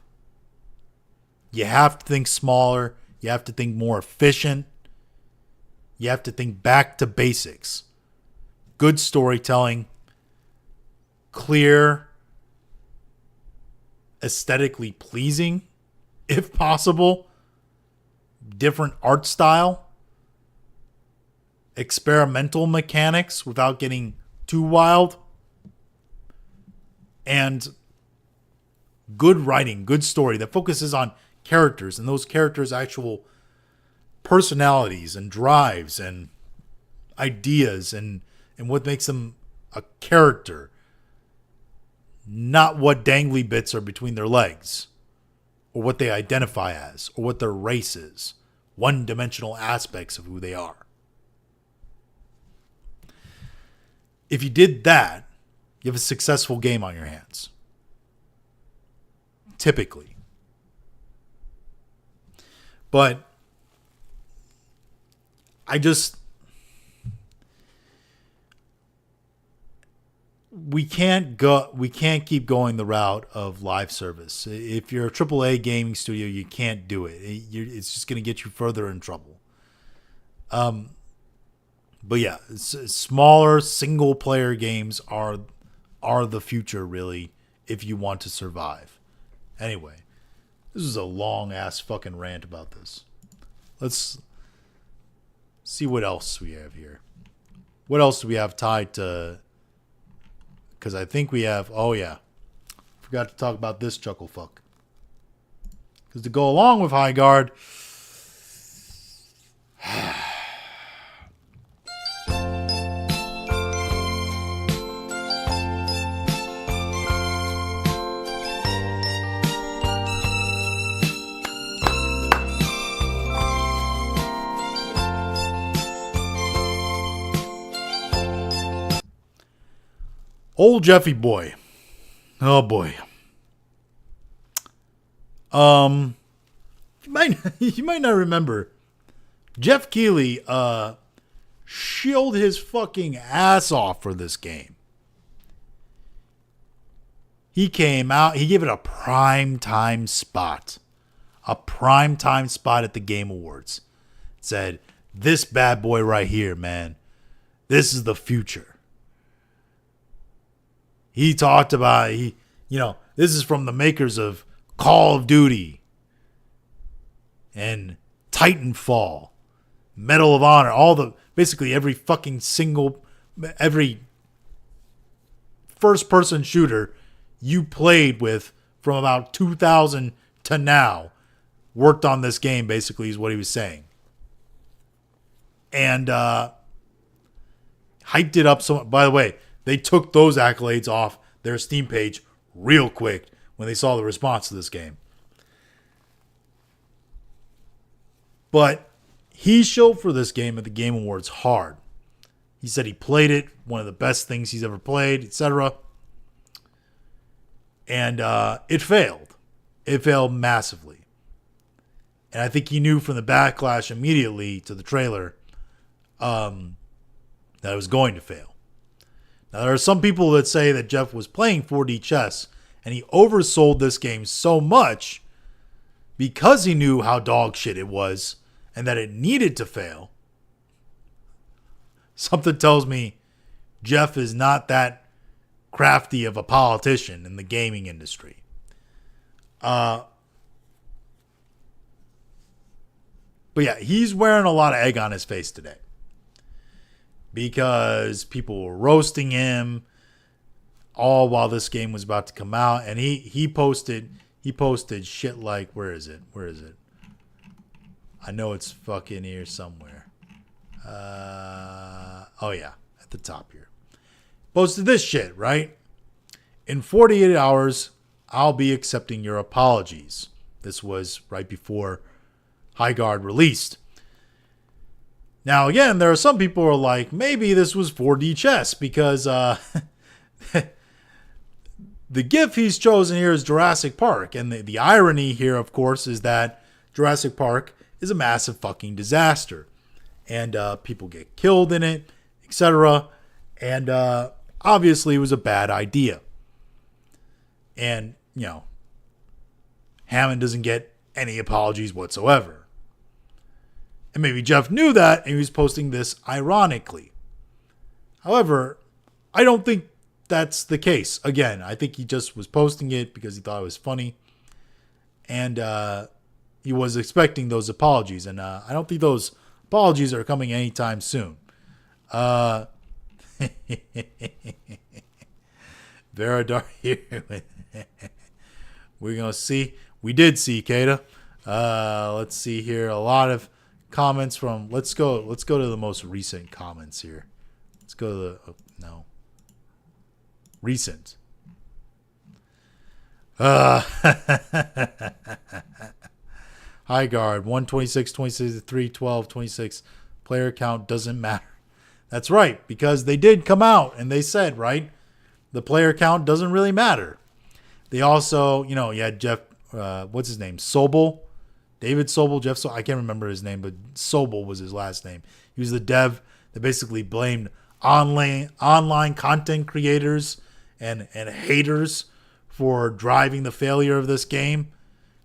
You have to think smaller. You have to think more efficient. You have to think back to basics. Good storytelling. Clear. Aesthetically pleasing, if possible. Different art style. Experimental mechanics without getting too wild. And good writing, good story that focuses on characters and those characters' actual personalities and drives and ideas and what makes them a character. Not what dangly bits are between their legs or what they identify as or what their race is. One-dimensional aspects of who they are. If you did that, you have a successful game on your hands. Typically. But we can't keep going the route of live service. If you're a AAA gaming studio, you can't do it. It's just going to get you further in trouble. But yeah, smaller single player games are the future, really, if you want to survive. Anyway, this is a long ass fucking rant about this. Let's see what else we have here. What else do we have tied to? Because I think we have. Oh yeah, forgot to talk about this chuckle fuck. Because to go along with Highguard. Old Jeffy boy. Oh boy. You might not remember. Jeff Keighley shielded his fucking ass off for this game. He came out, he gave it a prime time spot. A prime time spot at the Game Awards. Said, this bad boy right here, man. This is the future. He talked about, this is from the makers of Call of Duty and Titanfall, Medal of Honor, basically every first person shooter you played with from about 2000 to now worked on this game, basically, is what he was saying. And hyped it up so much. By the way, they took those accolades off their Steam page real quick when they saw the response to this game. But he showed for this game at the Game Awards hard. He said he played it, one of the best things he's ever played, etc. And it failed. It failed massively. And I think he knew from the backlash immediately to the trailer that it was going to fail. Now, there are some people that say that Jeff was playing 4D chess and he oversold this game so much because he knew how dog shit it was and that it needed to fail. Something tells me Jeff is not that crafty of a politician in the gaming industry. But yeah, he's wearing a lot of egg on his face today because people were roasting him all while this game was about to come out, and he posted shit like, where is it? I know it's fucking here somewhere. Oh yeah, at the top here. Posted this shit, right? In 48 hours, I'll be accepting your apologies. This was right before Highguard released. Now, again, there are some people who are like, maybe this was 4D chess because the GIF he's chosen here is Jurassic Park. And the irony here, of course, is that Jurassic Park is a massive fucking disaster. And people get killed in it, etc. And obviously it was a bad idea. And, you know, Hammond doesn't get any apologies whatsoever. And maybe Jeff knew that and he was posting this ironically. However, I don't think that's the case. Again, I think he just was posting it because he thought it was funny. And he was expecting those apologies. And I don't think those apologies are coming anytime soon. Veradar here. We're going to see. We did see, Kata. Let's see here. A lot of comments from, let's go to the most recent comments here. Let's go to the recent. Highguard 126, 26, 3, 12, 26. Player count doesn't matter. That's right, because they did come out and they said, right, the player count doesn't really matter. They also, you had Jeff, what's his name? Sobel. David Sobel, Jeff Sobel, I can't remember his name, but Sobel was his last name. He was the dev that basically blamed online content creators and haters for driving the failure of this game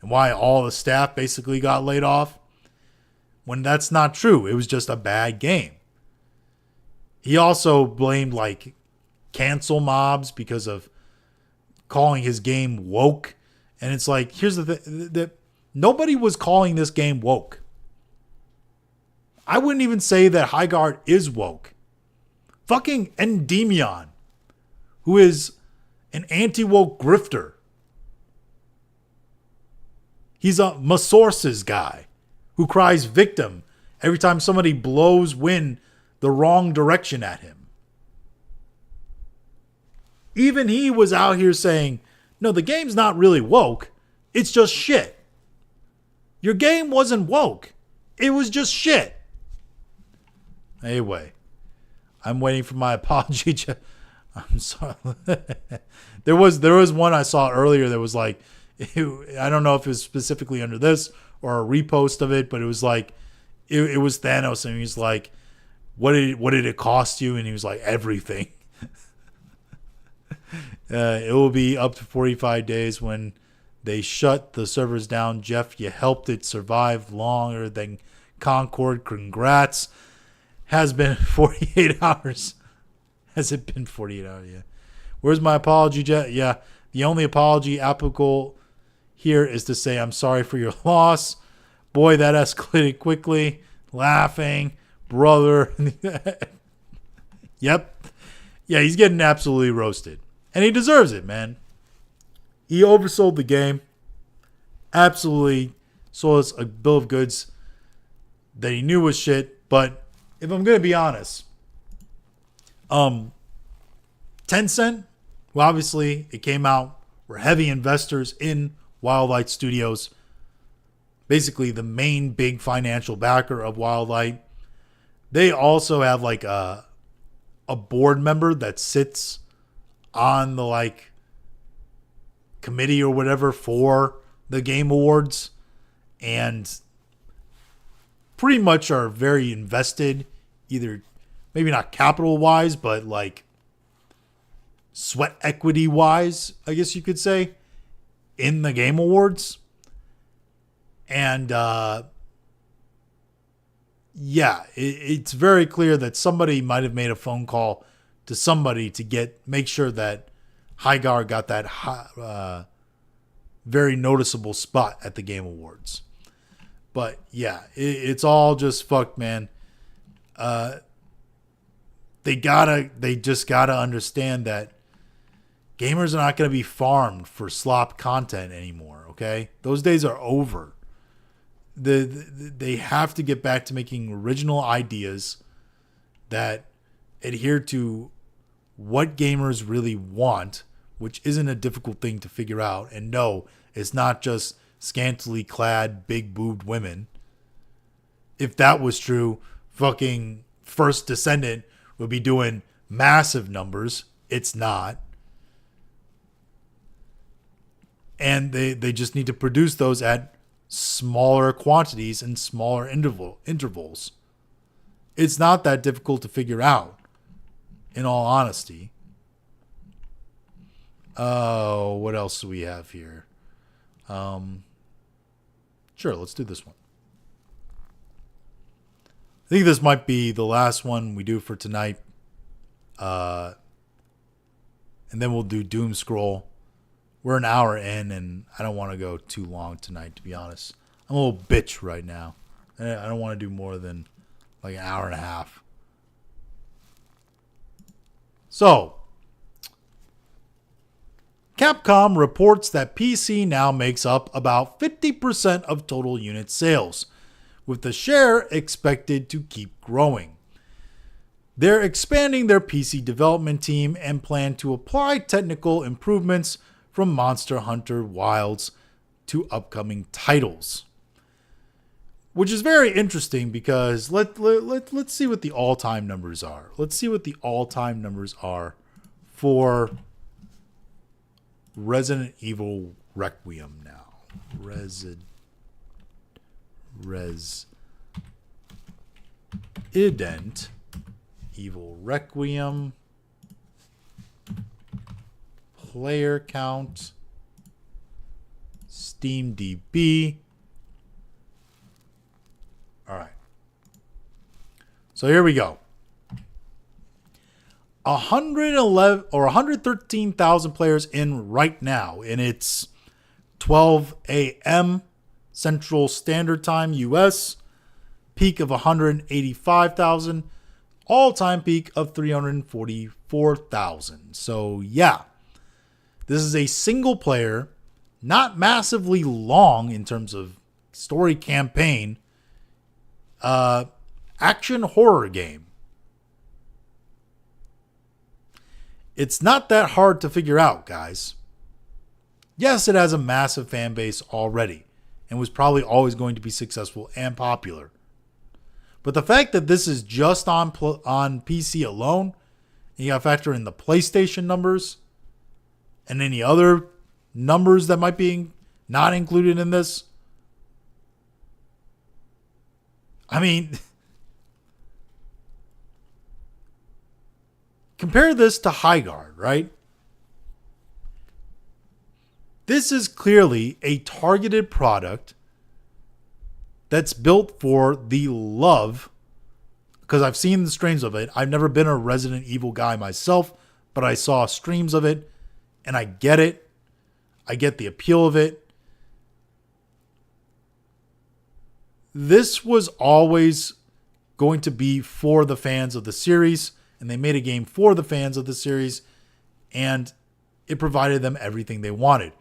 and why all the staff basically got laid off. When that's not true. It was just a bad game. He also blamed cancel mobs because of calling his game woke. And it's like, here's the thing. Nobody was calling this game woke. I wouldn't even say that Highguard is woke. Fucking Endymion, who is an anti-woke grifter. He's a Masources guy who cries victim every time somebody blows wind the wrong direction at him. Even he was out here saying, no, the game's not really woke. It's just shit. Your game wasn't woke. It was just shit. Anyway, I'm waiting for my apology. I'm sorry. There was one I saw earlier that was like, I don't know if it was specifically under this or a repost of it, but it was like, it was Thanos, and he's like, what did it cost you? And he was like, everything. It will be up to 45 days when they shut the servers down. Jeff, you helped it survive longer than Concord. Congrats. Has been 48 hours. Has it been 48 hours? Yeah. Where's my apology, Jeff? Yeah. The only apology applicable here is to say I'm sorry for your loss. Boy, that escalated quickly. Laughing. Brother. Yep. Yeah, he's getting absolutely roasted. And he deserves it, man. He oversold the game. Absolutely sold us a bill of goods that he knew was shit. But if I'm going to be honest, Tencent, well, obviously it came out, were heavy investors in Wildlight Studios. Basically the main big financial backer of Wildlight. They also have a board member that sits on the committee or whatever for the Game Awards, and pretty much are very invested, either maybe not capital wise, but sweat equity wise, I guess you could say, in the Game Awards. And yeah, it's very clear that somebody might have made a phone call to somebody to make sure that Highguard got that very noticeable spot at the Game Awards. But yeah, it's all just fucked, man. They just gotta understand that gamers are not going to be farmed for slop content anymore. Okay, those days are over. They have to get back to making original ideas that adhere to what gamers really want, which isn't a difficult thing to figure out. And no, it's not just scantily clad, big boobed women. If that was true, fucking First Descendant would be doing massive numbers. It's not. And they just need to produce those at smaller quantities and smaller intervals. It's not that difficult to figure out, in all honesty. Oh, what else do we have here? Sure, let's do this one. I think this might be the last one we do for tonight. And then we'll do Doom Scroll. We're an hour in, and I don't want to go too long tonight, to be honest. I'm a little bitch right now. I don't want to do more than like an hour and a half. So, Capcom reports that PC now makes up about 50% of total unit sales, with the share expected to keep growing. They're expanding their PC development team and plan to apply technical improvements from Monster Hunter Wilds to upcoming titles. Which is very interesting because let's see what the all-time numbers are. Let's see what the all-time numbers are for Resident Evil Requiem now. Resident Evil Requiem. Player count. SteamDB. All right. So here we go. 111 or 113,000 players in right now, and it's 12 a.m. Central Standard Time, US. Peak of 185,000. All-time peak of 344,000. So yeah, this is a single player, not massively long in terms of story campaign, action horror game. It's not that hard to figure out, guys. Yes, it has a massive fan base already and was probably always going to be successful and popular. But the fact that this is just on PC alone, you got to factor in the PlayStation numbers and any other numbers that might be not included in this. I mean, compare this to Highguard, right? This is clearly a targeted product that's built for the love, because I've seen the streams of it. I've never been a Resident Evil guy myself, but I saw streams of it, and I get it. I get the appeal of it. This was always going to be for the fans of the series, and they made a game for the fans of the series, and it provided them everything they wanted.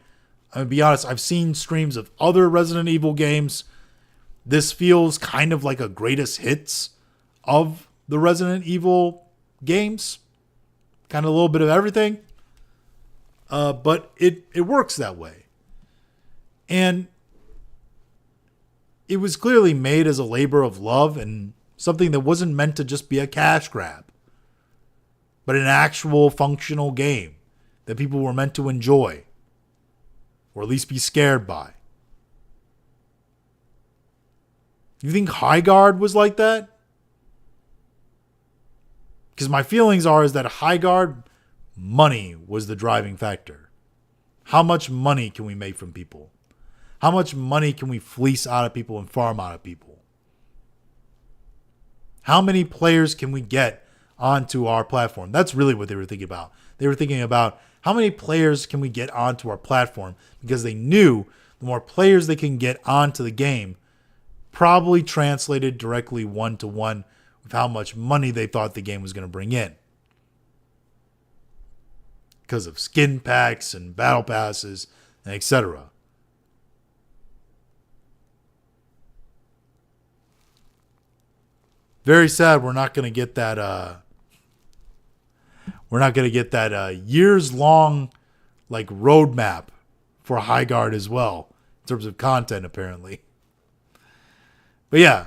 I'm going to be honest, I've seen streams of other Resident Evil games. This feels kind of like a greatest hits of the Resident Evil games. Kind of a little bit of everything. But it works that way. And it was clearly made as a labor of love and something that wasn't meant to just be a cash grab, but an actual functional game that people were meant to enjoy, or at least be scared by. You think Highguard was like that? Because my feelings are is that Highguard, money was the driving factor. How much money can we make from people? How much money can we fleece out of people and farm out of people? How many players can we get onto our platform. That's really what they were thinking about. They were thinking about how many players can we get onto our platform, because they knew the more players they can get onto the game probably translated directly one-to-one with how much money they thought the game was going to bring in. Because of skin packs and battle passes and etc. Very sad we're not going to get that years long like roadmap for Highguard as well in terms of content apparently. But yeah,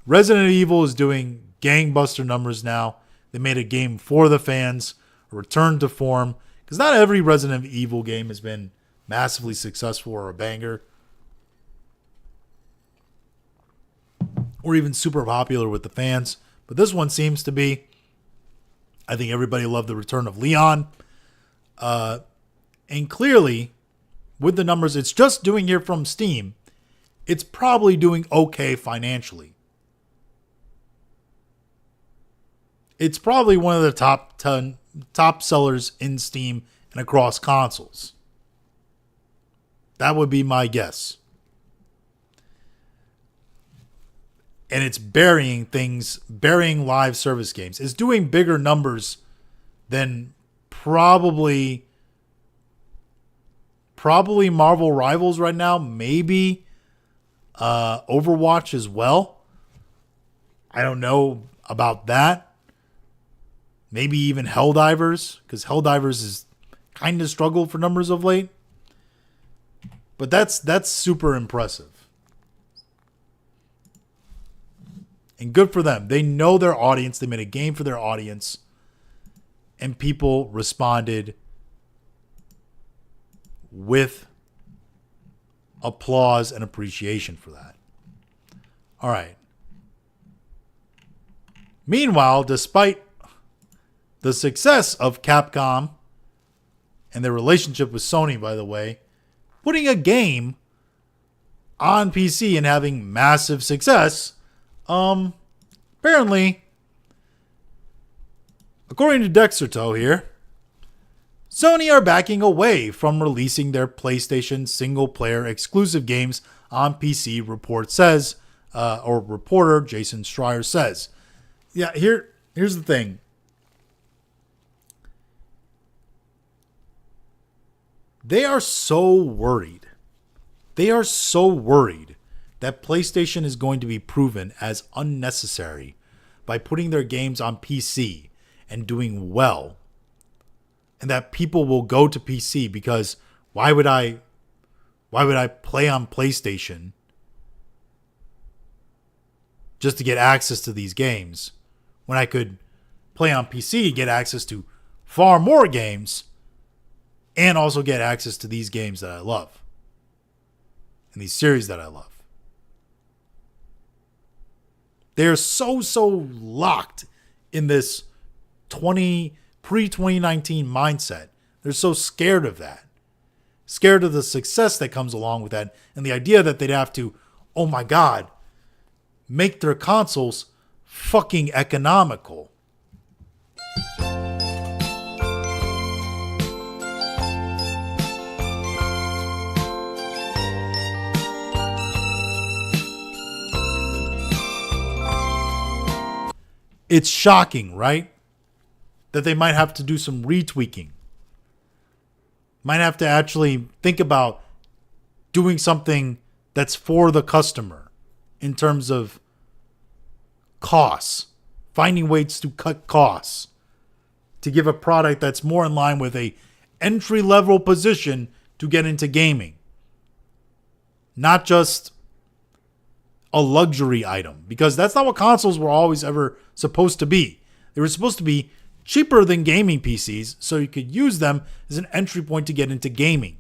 Resident Evil is doing gangbuster numbers now. They made a game for the fans, a return to form, because not every Resident Evil game has been massively successful or a banger, or even super popular with the fans. But this one seems to be. I think everybody loved the return of Leon. And clearly, with the numbers it's just doing here from Steam, it's probably doing okay financially. It's probably one of the top sellers in Steam and across consoles. That would be my guess. And it's burying live service games. It's doing bigger numbers than probably Marvel Rivals right now. Maybe Overwatch as well. I don't know about that. Maybe even Helldivers, because Helldivers has kind of struggled for numbers of late. But that's super impressive. And good for them. They know their audience. They made a game for their audience. And people responded with applause and appreciation for that. All right. Meanwhile, despite the success of Capcom and their relationship with Sony, by the way, putting a game on PC and having massive success, apparently, according to Dexerto here, Sony are backing away from releasing their PlayStation single-player exclusive games on PC, report says, or reporter Jason Schreier says. Yeah, here's the thing. They are so worried. They are so worried that PlayStation is going to be proven as unnecessary by putting their games on PC and doing well. And that people will go to PC because why would I play on PlayStation just to get access to these games when I could play on PC and get access to far more games and also get access to these games that I love and these series that I love. They're so locked in this pre-2019 mindset. They're so scared of that. Scared of the success that comes along with that. And the idea that they'd have to, oh my God, make their consoles fucking economical. It's shocking, right? That they might have to do some retweaking. Might have to actually think about doing something that's for the customer in terms of costs, finding ways to cut costs to give a product that's more in line with a entry-level position to get into gaming. Not just a luxury item, because that's not what consoles were always ever supposed to be. They were supposed to be cheaper than gaming PCs so you could use them as an entry point to get into gaming.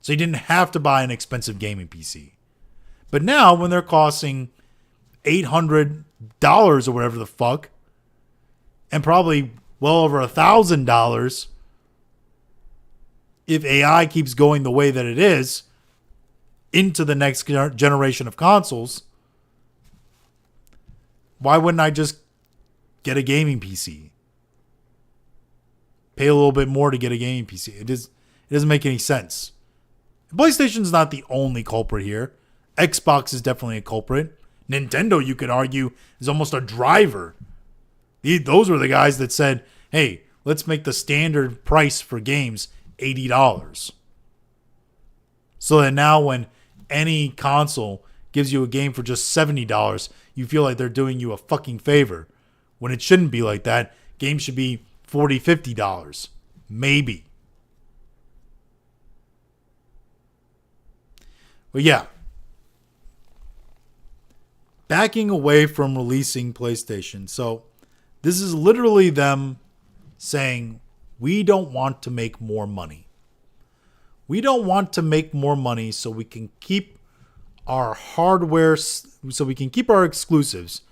So you didn't have to buy an expensive gaming PC. But now when they're costing $800 or whatever the fuck, and probably well over $1,000 if AI keeps going the way that it is into the next generation of consoles, Why wouldn't I just get a gaming PC? Pay a little bit more to get a gaming PC. It doesn't make any sense. PlayStation's not the only culprit here. Xbox is definitely a culprit. Nintendo, you could argue, is almost a driver. Those were the guys that said, hey, let's make the standard price for games $80. So that now when any console gives you a game for just $70, you feel like they're doing you a fucking favor. When it shouldn't be like that. Games should be $40, $50. Maybe. But yeah. Backing away from releasing PlayStation. So this is literally them saying, we don't want to make more money. We don't want to make more money so we can keep our hardware, so we can keep our exclusives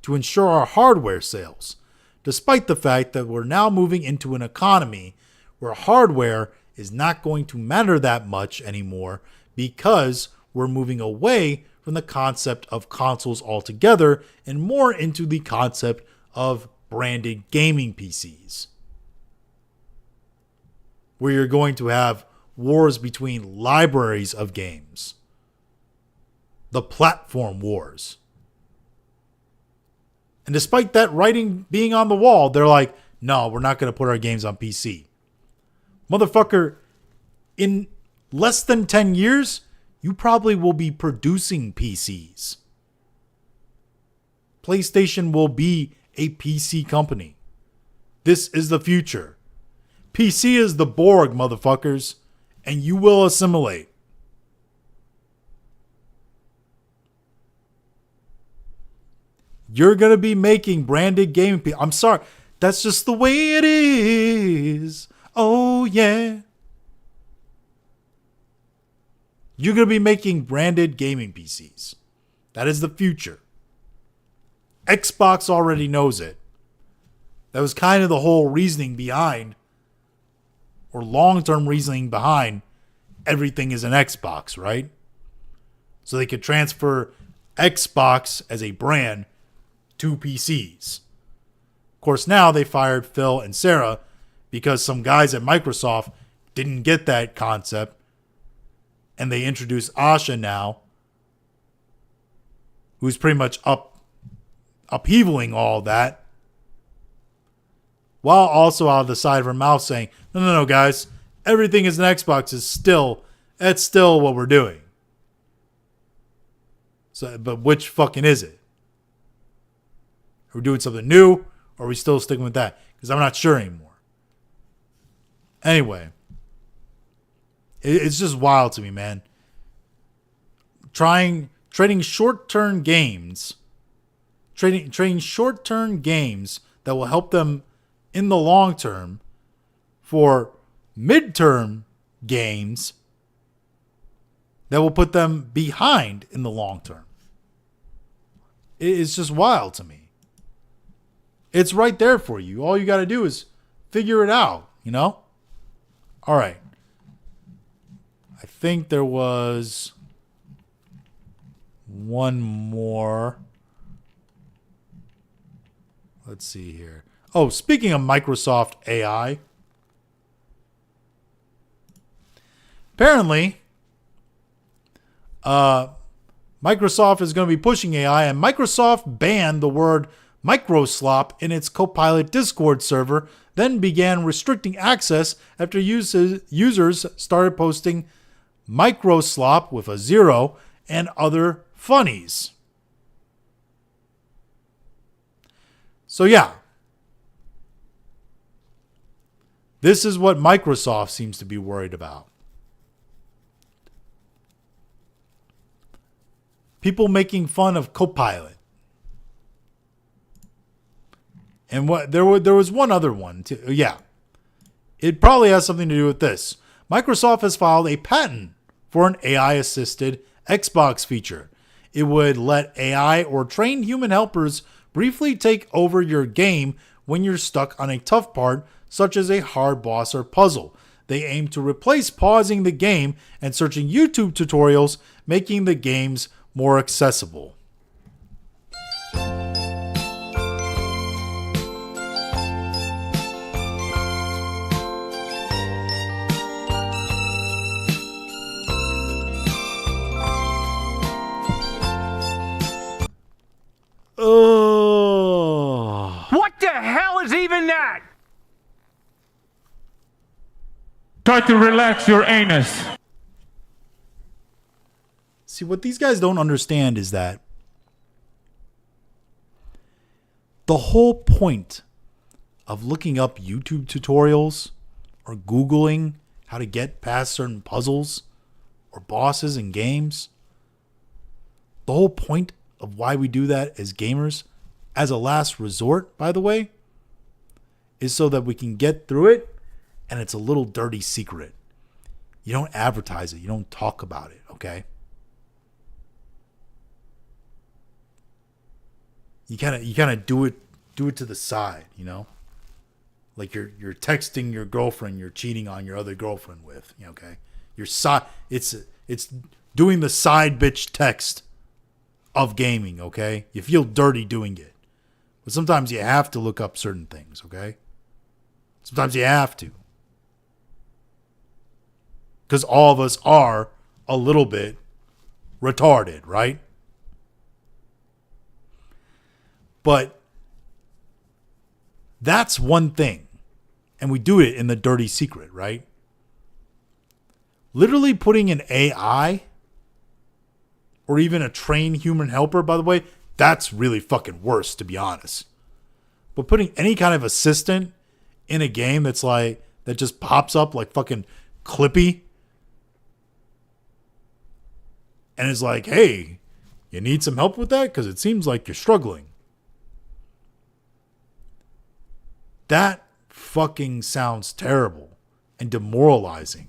to ensure our hardware sales, despite the fact that we're now moving into an economy where hardware is not going to matter that much anymore because we're moving away from the concept of consoles altogether and more into the concept of branded gaming PCs, where you're going to have wars between libraries of games, the platform wars. And despite that writing being on the wall, they're like, no, we're not going to put our games on PC. Motherfucker, in less than 10 years, you probably will be producing PCs. PlayStation will be a PC company. This is the future. PC is the Borg, motherfuckers, and you will assimilate. You're going to be making branded gaming PCs. I'm sorry. That's just the way it is. Oh, yeah. You're going to be making branded gaming PCs. That is the future. Xbox already knows it. That was kind of the whole reasoning behind, or long-term reasoning behind, everything is an Xbox, right? So they could transfer Xbox as a brand to PCs. Of course, now they fired Phil and Sarah because some guys at Microsoft didn't get that concept. And they introduced Asha now, who's pretty much upheavaling all that, while also out of the side of her mouth saying, no, guys, everything is an Xbox that's still what we're doing. So, but which fucking is it? Are we doing something new, or are we still sticking with that? Because I'm not sure anymore. Anyway. It's just wild to me, man. Trading short-term games, trading short-term games that will help them in the long term for mid-term games that will put them behind in the long term. It's just wild to me. It's right there for you. All you got to do is figure it out, you know? All right. I think there was one more. Let's see here. Oh, speaking of Microsoft AI. Apparently, Microsoft is going to be pushing AI, and Microsoft banned the word microslop in its Copilot Discord server, then began restricting access after users started posting microslop with a 0 and other funnies. So yeah, this is what Microsoft seems to be worried about. People making fun of Copilot. And what there was one other one too. Yeah. It probably has something to do with this. Microsoft has filed a patent for an AI-assisted Xbox feature. It would let AI or trained human helpers briefly take over your game when you're stuck on a tough part, such as a hard boss or puzzle. They aim to replace pausing the game and searching YouTube tutorials, making the games more accessible. Try to relax your anus. See, what these guys don't understand is that the whole point of looking up YouTube tutorials or Googling how to get past certain puzzles or bosses in games, the whole point of why we do that as gamers, as a last resort, by the way, is so that we can get through it and it's a little dirty secret. You don't advertise it. You don't talk about it, okay? You kind of do it to the side, you know? Like you're texting your girlfriend you're cheating on your other girlfriend with, okay? It's doing the side bitch text of gaming, okay? You feel dirty doing it. But sometimes you have to look up certain things, okay? Sometimes you have to. Because all of us are a little bit retarded, right? But that's one thing. And we do it in the dirty secret, right? Literally putting an AI or even a trained human helper, by the way, that's really fucking worse, to be honest. But putting any kind of assistant in a game that's like, that just pops up like fucking Clippy and is like, hey, you need some help with that? Because it seems like you're struggling. That fucking sounds terrible and demoralizing.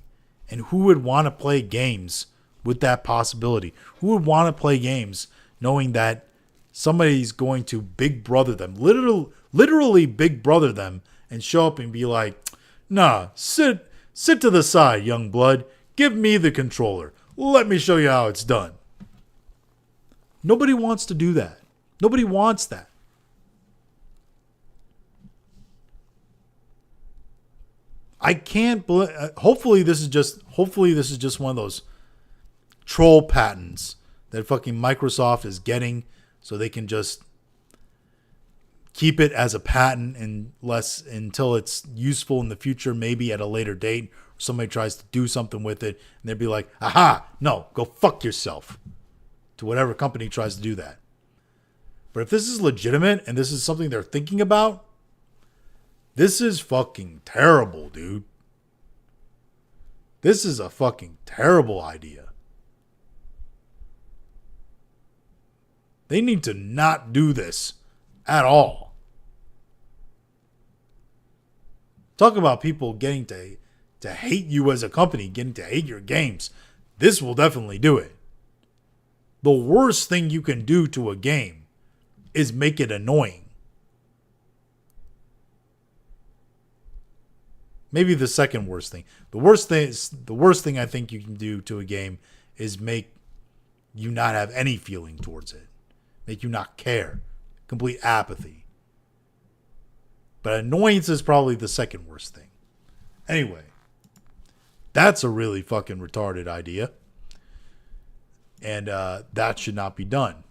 And who would want to play games with that possibility? Who would want to play games knowing that somebody's going to big brother them, literally big brother them, and show up and be like, nah, sit to the side, young blood. Give me the controller. Let me show you how it's done. Nobody wants to do that. Nobody wants that. I can't believe. Hopefully this is just one of those troll patents that fucking Microsoft is getting, so they can just keep it as a patent until it's useful in the future, maybe at a later date. Or somebody tries to do something with it, and they'd be like, "Aha! No, go fuck yourself." To whatever company tries to do that. But if this is legitimate and this is something they're thinking about, this is fucking terrible, dude. This is a fucking terrible idea. They need to not do this at all. Talk about people getting to hate you as a company, getting to hate your games. This will definitely do it. The worst thing you can do to a game is make it annoying. Maybe the second worst thing. The worst thing I think you can do to a game is make you not have any feeling towards it. Make you not care. Complete apathy. But annoyance is probably the second worst thing. Anyway, that's a really fucking retarded idea. And that should not be done.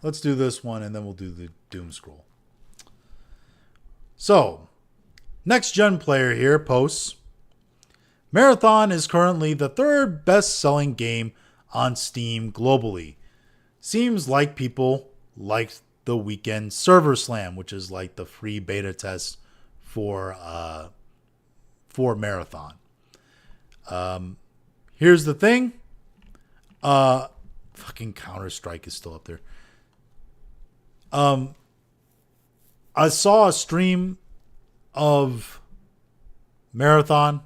Let's do this one and then we'll do the doom scroll. So, next gen player here posts, Marathon is currently the third best-selling game on Steam globally. Seems like people liked the weekend server slam, which is like the free beta test for Marathon. Here's the thing. Fucking Counter-Strike is still up there. I saw a stream of Marathon.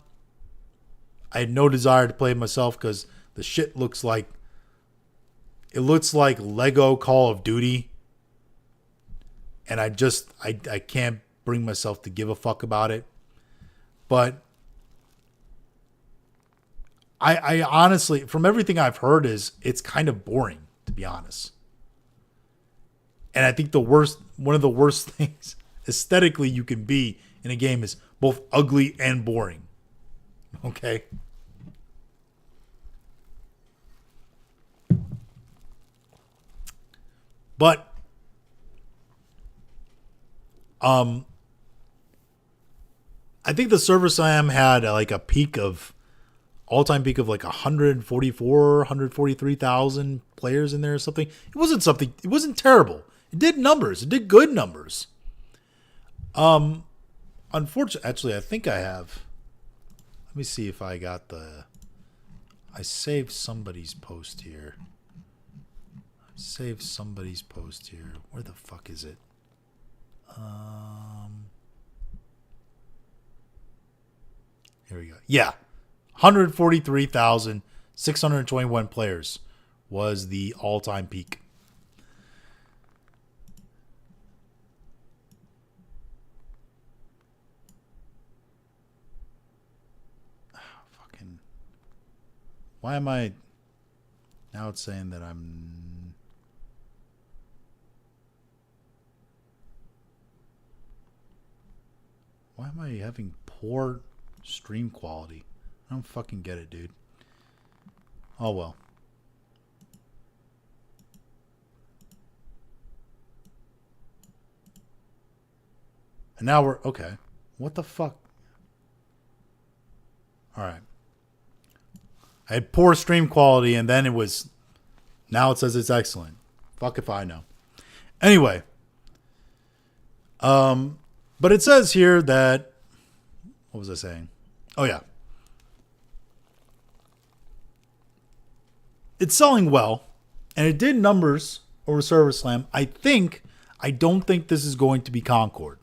I had no desire to play it myself because the shit looks like Lego Call of Duty. And I can't bring myself to give a fuck about it. But I honestly, from everything I've heard, it's kind of boring, to be honest. And I think one of the worst things aesthetically you can be in a game is both ugly and boring. Okay? But I think the Server Slam had like a peak of all-time peak of like 143,000 players in there or something. It wasn't terrible. It did numbers. It did good numbers. Unfortunately, actually, I think I have. Let me see if I got the. I saved somebody's post here. Where the fuck is it? Here we go. Yeah. 143,621 players was the all-time peak. Why am I... Now it's saying that I'm... Why am I having poor stream quality? I don't fucking get it, dude. Oh, well. And now we're... Okay. What the fuck? Alright. I had poor stream quality, and then it was... Now it says it's excellent. Fuck if I know. Anyway. But it says here that... What was I saying? Oh, yeah. It's selling well, and it did numbers over Server Slam. I don't think this is going to be Concord.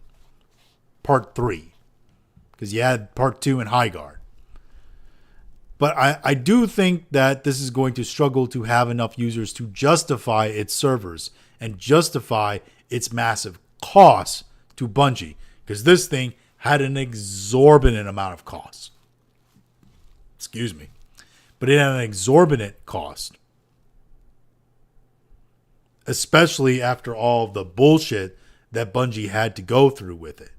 Part 3. Because you had Part 2 in Highguard. But I do think that this is going to struggle to have enough users to justify its servers and justify its massive costs to Bungie. Because this thing had an exorbitant amount of costs. Excuse me. But it had an exorbitant cost. Especially after all of the bullshit that Bungie had to go through with it.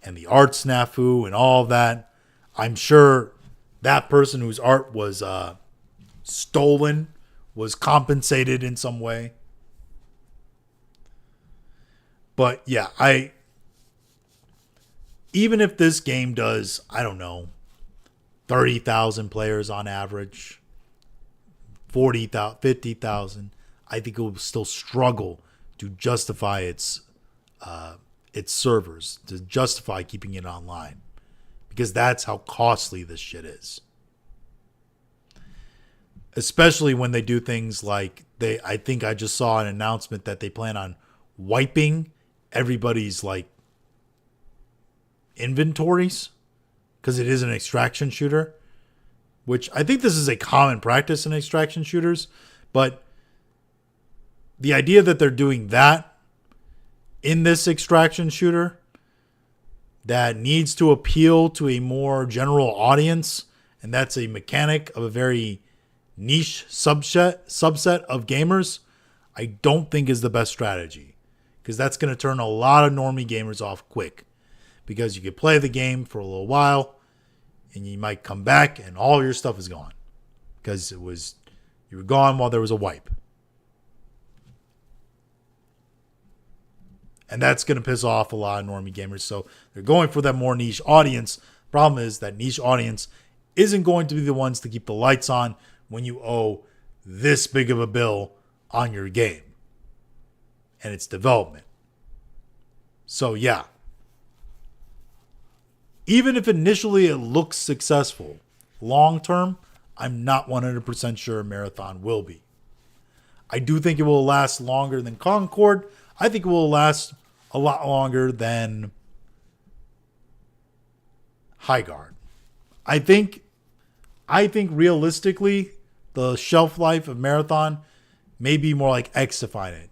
And the art snafu and all of that. I'm sure that person whose art was stolen was compensated in some way. But yeah, even if this game does, I don't know, 30,000 players on average, 40,000, 50,000, I think it will still struggle to justify its servers, to justify keeping it online. Because that's how costly this shit is. Especially when they do things like I think I just saw an announcement that they plan on wiping everybody's like inventories because it is an extraction shooter, which I think this is a common practice in extraction shooters, but the idea that they're doing that in this extraction shooter that needs to appeal to a more general audience, and that's a mechanic of a very niche subset of gamers, I don't think is the best strategy. Because that's going to turn a lot of normie gamers off quick. Because you could play the game for a little while, and you might come back, and all your stuff is gone. Because you were gone while there was a wipe. And that's going to piss off a lot of normie gamers. So they're going for that more niche audience. Problem is that niche audience isn't going to be the ones to keep the lights on when you owe this big of a bill on your game and its development. So yeah, even if initially it looks successful, long term, I'm not 100% sure Marathon will be. I do think it will last longer than Concord. I think it will last a lot longer than Highguard. I think realistically, the shelf life of Marathon may be more like X-Defiant.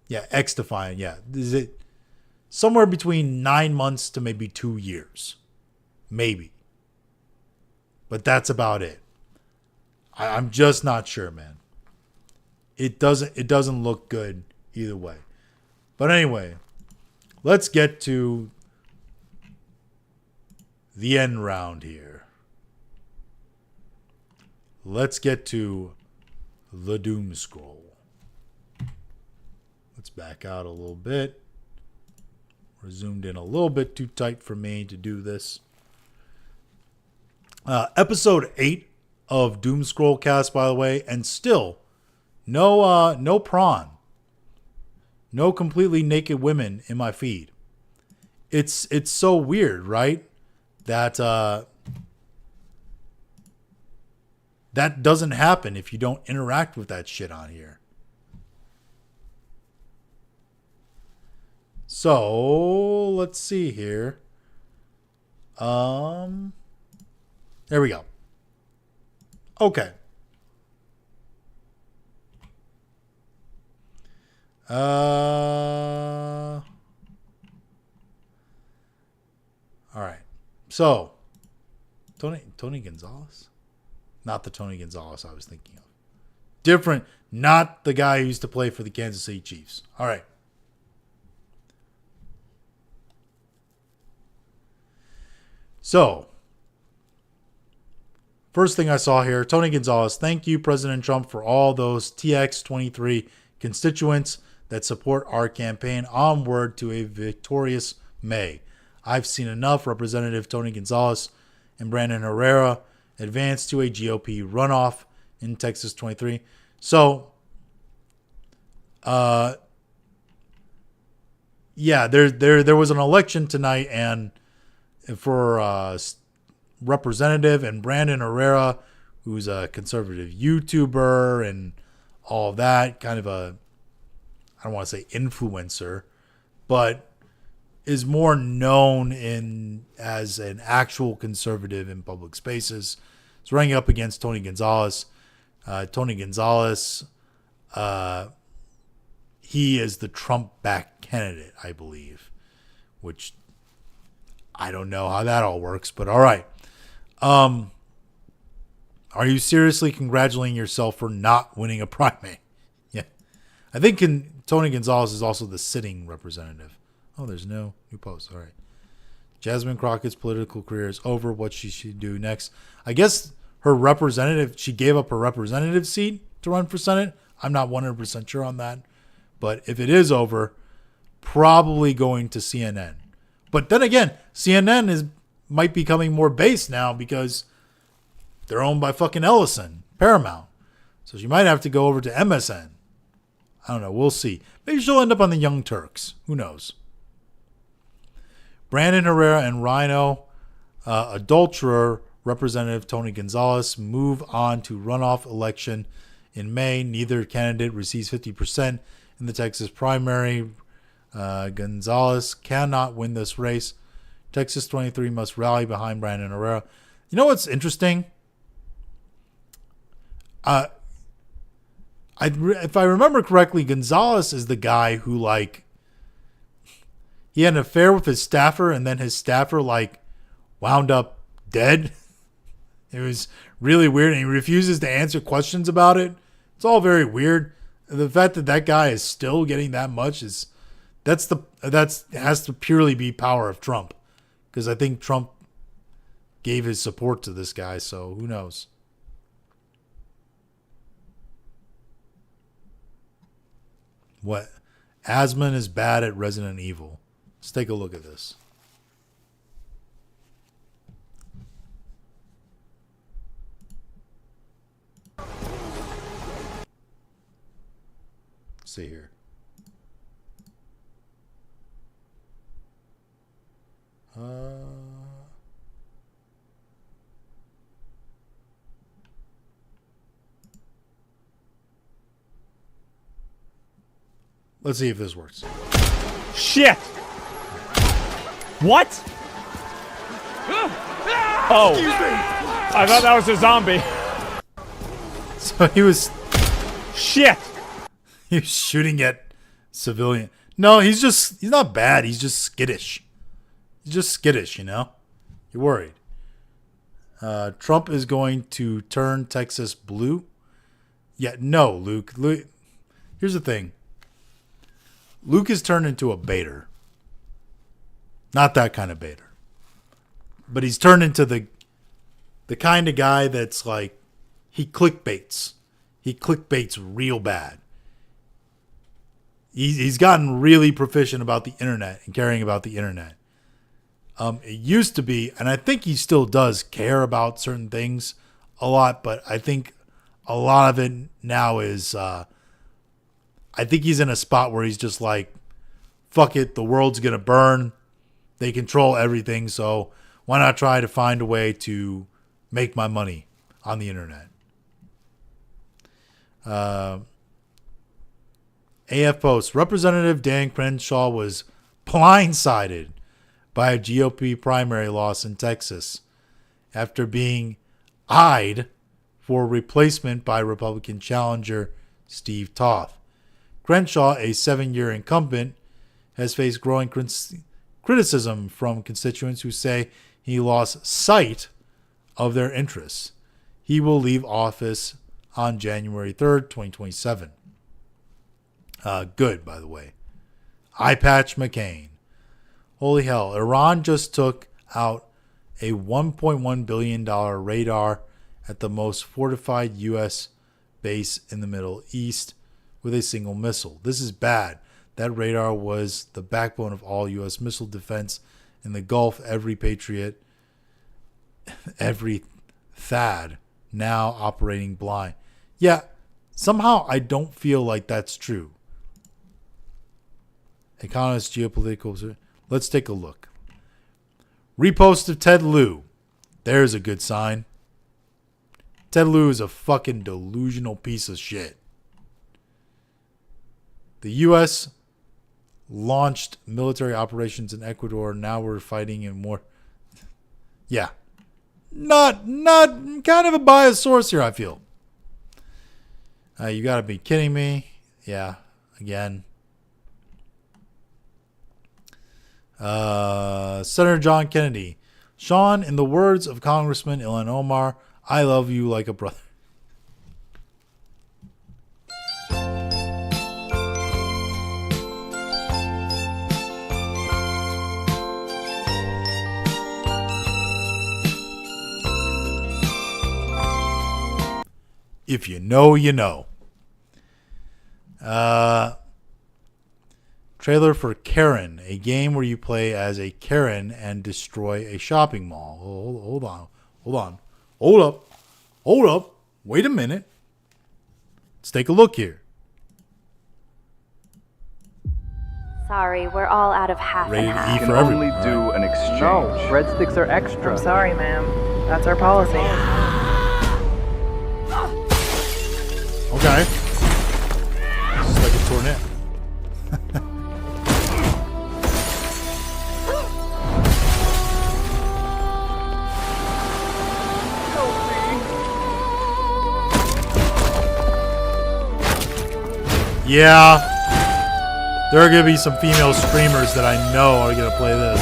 Yeah, X-Defiant, yeah. Is it somewhere between 9 months to maybe 2 years? Maybe. But that's about it. I'm just not sure, man. It doesn't look good either way. But anyway, let's get to the end round here. let's get to the Doom Scroll. Let's back out a little bit. We're zoomed in a little bit too tight for me to do this. Episode 8 of Doom Scroll Cast, by the way, and still no prawn. No completely naked women in my feed. It's so weird, right? That that doesn't happen if you don't interact with that shit on here. So, let's see here. There we go. Okay. All right. So, Tony Gonzalez? Not the Tony Gonzalez I was thinking of. Different. Not the guy who used to play for the Kansas City Chiefs. All right. So, first thing I saw here, Tony Gonzalez, thank you, President Trump, for all those TX23 constituents that support our campaign onward to a victorious May. I've seen enough. Representative Tony Gonzalez and Brandon Herrera advance to a GOP runoff in Texas 23. So, yeah, there was an election tonight, and for Representative and Brandon Herrera, who's a conservative YouTuber and all of that, kind of a, I don't want to say influencer, but is more known as an actual conservative in public spaces. Is running up against Tony Gonzalez. Tony Gonzalez, he is the Trump-backed candidate, I believe, which I don't know how that all works, but all right. Are you seriously congratulating yourself for not winning a primary? Yeah. I think Tony Gonzalez is also the sitting representative. Oh, there's no new post. All right. Jasmine Crockett's political career is over. What she should do next? I guess her representative, she gave up her representative seat to run for Senate. I'm not 100% sure on that. But if it is over, probably going to CNN. But then again, CNN might be becoming more based now because they're owned by fucking Ellison, Paramount. So she might have to go over to MSN. I don't know. We'll see. Maybe she'll end up on the Young Turks. Who knows? Brandon Herrera and Rhino adulterer Representative Tony Gonzalez move on to runoff election in May. Neither candidate receives 50% in the Texas primary. Gonzalez cannot win this race. Texas 23 must rally behind Brandon Herrera. You know what's interesting? If I remember correctly, Gonzalez is the guy who, like, he had an affair with his staffer, and then his staffer, like, wound up dead. It was really weird, and he refuses to answer questions about it. It's all very weird. The fact that that guy is still getting that much has to purely be power of Trump, because I think Trump gave his support to this guy, so who knows? What? Asman is bad at Resident Evil. Let's take a look at this. Let's see here. Let's see if this works. Shit! What? Oh. I thought that was a zombie. So he was Shit! He was shooting at civilian. No, he's not bad. He's just skittish. He's just skittish, you know? You're worried. Trump is going to turn Texas blue. Yeah, no, Luke. Here's the thing. Luke is turned into a baiter. Not that kind of baiter. But he's turned into the kind of guy that's like he clickbaits. He clickbaits real bad. He's gotten really proficient about the internet and caring about the internet. It used to be, and I think he still does care about certain things a lot, but I think a lot of it now is, I think he's in a spot where he's just like, fuck it, the world's going to burn. They control everything, so why not try to find a way to make my money on the internet? AF Post, Representative Dan Crenshaw was blindsided by a GOP primary loss in Texas after being eyed for replacement by Republican challenger Steve Toth. Crenshaw, a 7-year incumbent, has faced growing criticism from constituents who say he lost sight of their interests. He will leave office on January 3rd, 2027. Good, by the way. Eye patch McCain. Holy hell. Iran just took out a $1.1 billion radar at the most fortified U.S. base in the Middle East with a single missile. This is bad. That radar was the backbone of all U.S. missile defense in the Gulf. Every Patriot, every THAAD now operating blind. Yeah, somehow I don't feel like that's true. Economist, geopolitical. Let's take a look. Repost of Ted Lieu. There's a good sign. Ted Lieu is a fucking delusional piece of shit. The U.S. launched military operations in Ecuador. Now we're fighting in more. Yeah. Not kind of a biased source here, I feel. You gotta be kidding me. Yeah, again. Senator John Kennedy. Sean, in the words of Congressman Ilhan Omar, I love you like a brother. If you know, you know. Trailer for Karen, a game where you play as a Karen and destroy a shopping mall. Hold up. Wait a minute. Let's take a look here. Sorry, we're all out of half Rated and half. E can for only everyone. do an exchange. No, breadsticks are extra. I'm sorry, ma'am. That's our policy. Okay. This is like a tornado. Yeah. There are going to be some female streamers that I know are going to play this.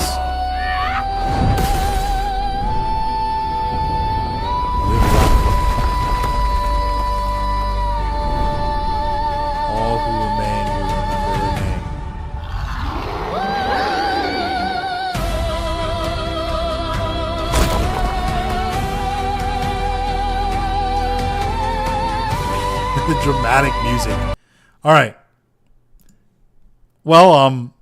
All who remain will remember her name. The dramatic music. All right. Well,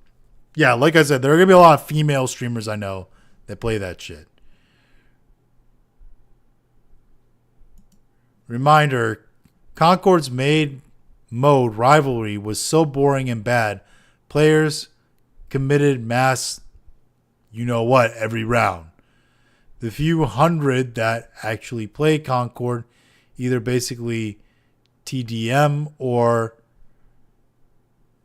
yeah, like I said, there are going to be a lot of female streamers I know that play that shit. Reminder, Concord's mode rivalry was so boring and bad, players committed mass you-know-what every round. The few hundred that actually play Concord either basically TDM or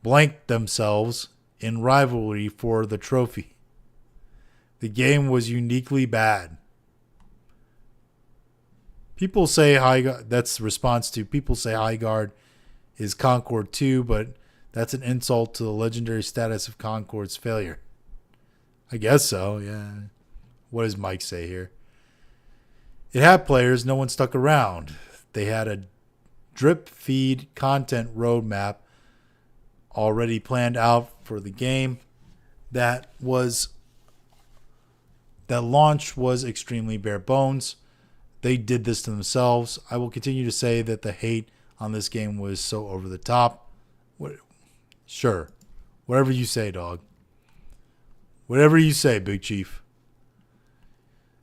blanked themselves in rivalry for the trophy. The game was uniquely bad. People say Highguard, that's the response to people say Highguard is Concord 2, but that's an insult to the legendary status of Concord's failure. I guess so, yeah. What does Mike say here? It had players, no one stuck around. They had a drip feed content roadmap already planned out for the game. That launch was extremely bare bones. They did this to themselves. I will continue to say that the hate on this game was so over the top. Sure. Whatever you say, dog. Whatever you say, Big Chief.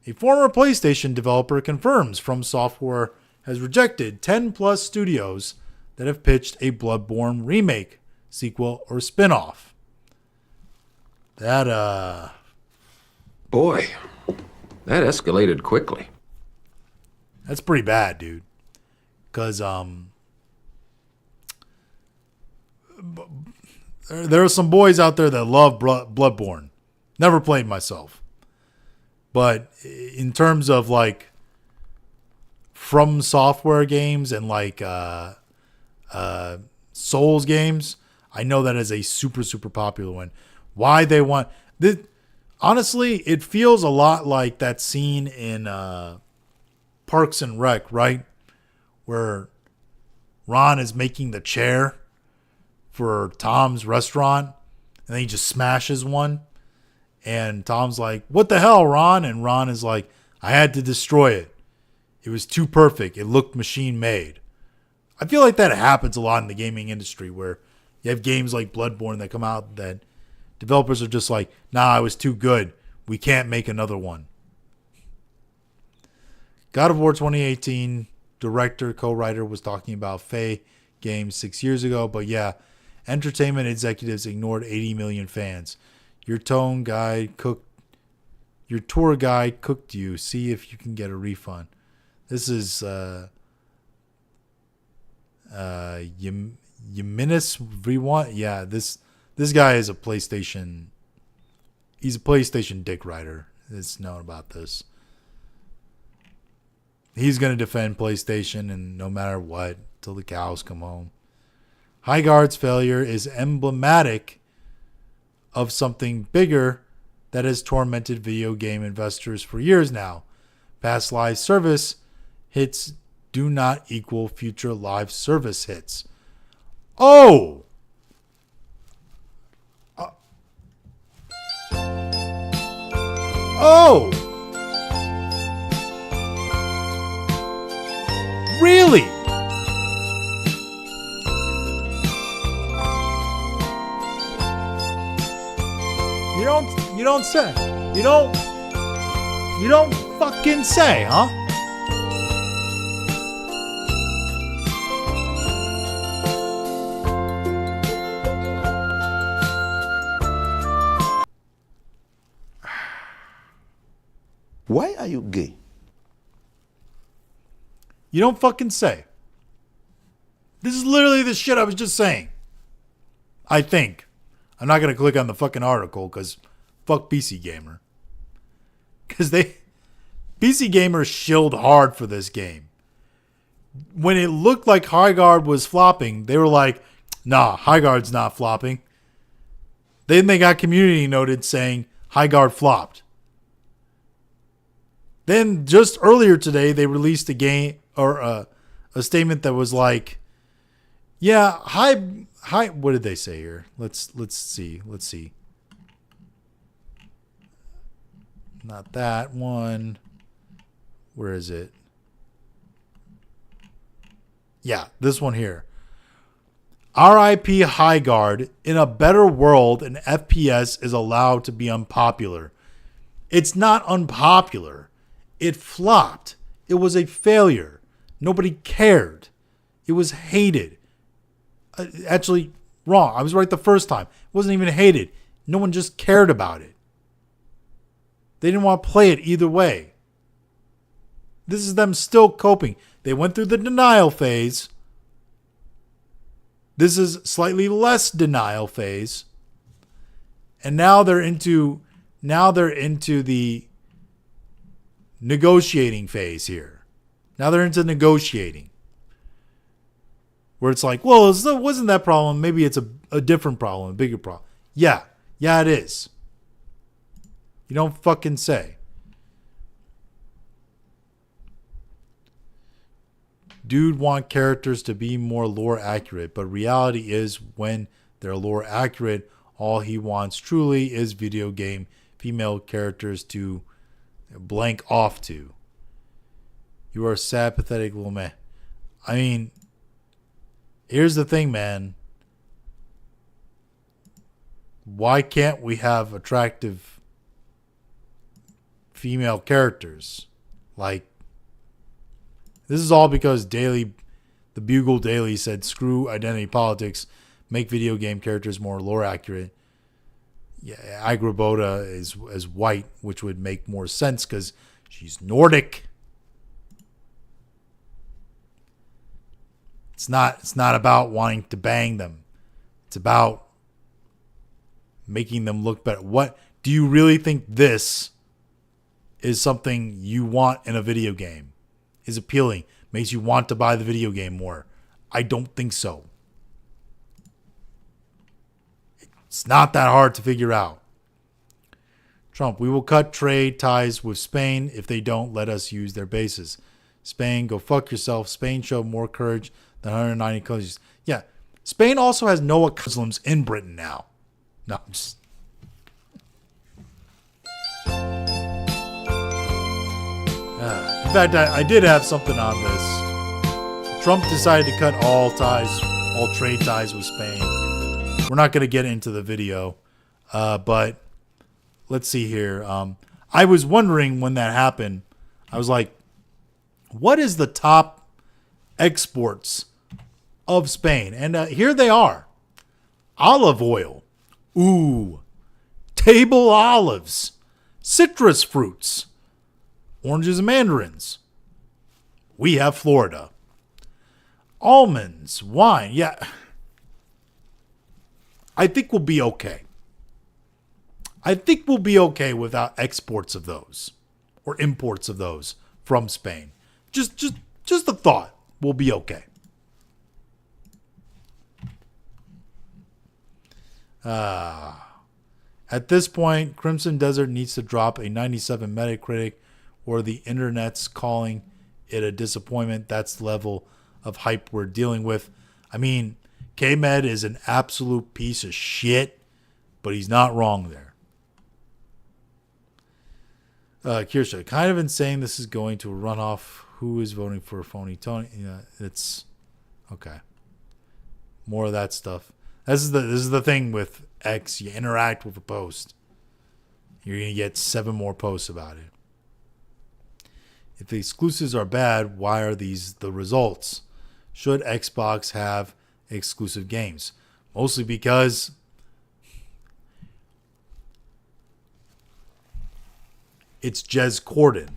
A former PlayStation developer confirms From Software has rejected 10 plus studios that have pitched a Bloodborne remake, sequel, or spin-off. That, Boy, that escalated quickly. that's pretty bad, dude. Because, there are some boys out there that love Bloodborne. Never played myself. But in terms of, like, From Software games and, like, Souls games, I know that is a super, super popular one. Why they want... Honestly, it feels a lot like that scene in Parks and Rec, right? Where Ron is making the chair for Tom's restaurant, and then he just smashes one. And Tom's like, "What the hell, Ron?" And Ron is like, "I had to destroy it. It was too perfect. It looked machine made." I feel like that happens a lot in the gaming industry, where you have games like Bloodborne that come out that developers are just like, "Nah, it was too good. We can't make another one." God of War 2018 director, co-writer was talking about Faye games 6 years ago, but yeah, entertainment executives ignored 80 million fans. Your tour guide cooked you. See if you can get a refund. This is Yeminis V1. Yeah, this guy is a PlayStation. He's a PlayStation dick rider. It's known about this. He's going to defend PlayStation, and no matter what, till the cows come home. Highguard's failure is emblematic of something bigger that has tormented video game investors for years now. Past live service hits do not equal future live service hits. Oh! Oh! Really? You don't say. You don't fucking say, huh? Why are you gay? You don't fucking say. This is literally the shit I was just saying. I think. I'm not going to click on the fucking article because fuck PC Gamer. Because PC Gamer shilled hard for this game. When it looked like Highguard was flopping, they were like, nah, Highguard's not flopping. Then they got community noted saying Highguard flopped. Then just earlier today, they released a game or a statement that was like, yeah, what did they say here? Let's see. Not that one. Where is it? Yeah, this one here. R.I.P. Highguard. In a better world, an FPS is allowed to be unpopular. It's not unpopular. It flopped. It was a failure. Nobody cared. It was hated. Actually, wrong. I was right the first time. It wasn't even hated. No one just cared about it. They didn't want to play it either way. This is them still coping. They went through the denial phase. This is slightly less denial phase. And now they're into the negotiating phase here. Now they're into negotiating. Where it's like, well, it wasn't that problem. Maybe it's a different problem, a bigger problem. Yeah, it is. You don't fucking say. Dude want characters to be more lore accurate, but reality is when they're lore accurate, all he wants truly is video game female characters to blank off to. You are a sad, pathetic little man. I mean, here's the thing, man. Why can't we have attractive female characters? Like, this is all because the Bugle Daily said, screw identity politics, make video game characters more lore accurate. Yeah, Agrabota is white, which would make more sense because she's Nordic. It's not about wanting to bang them. It's about making them look better. What do you really think this is something you want in a video game? Is appealing, makes you want to buy the video game more? I don't think so. It's not that hard to figure out. Trump, we will cut trade ties with Spain if they don't let us use their bases. Spain, go fuck yourself. Spain showed more courage than 190 countries. Yeah, Spain also has no Muslims in Britain now. No, I'm just... in fact, I did have something on this. Trump decided to cut all trade ties with Spain. We're not going to get into the video, but let's see here. I was wondering when that happened. I was like, what is the top exports of Spain? And here they are. Olive oil. Ooh. Table olives. Citrus fruits. Oranges and mandarins. We have Florida. Almonds. Wine. Yeah. I think we'll be okay. I think we'll be okay without exports of those or imports of those from Spain. Just a thought. We'll be okay. At this point, Crimson Desert needs to drop a 97 Metacritic or the internet's calling it a disappointment. That's the level of hype we're dealing with. I mean, K-Med is an absolute piece of shit, but he's not wrong there. Kirsha, kind of insane this is going to a runoff. Who is voting for phony Tony? Yeah, it's okay. More of that stuff. This is the thing with X. You interact with a post, you're going to get 7 more posts about it. If the exclusives are bad, why are these the results? Should Xbox have exclusive games? Mostly because it's Jez Corden.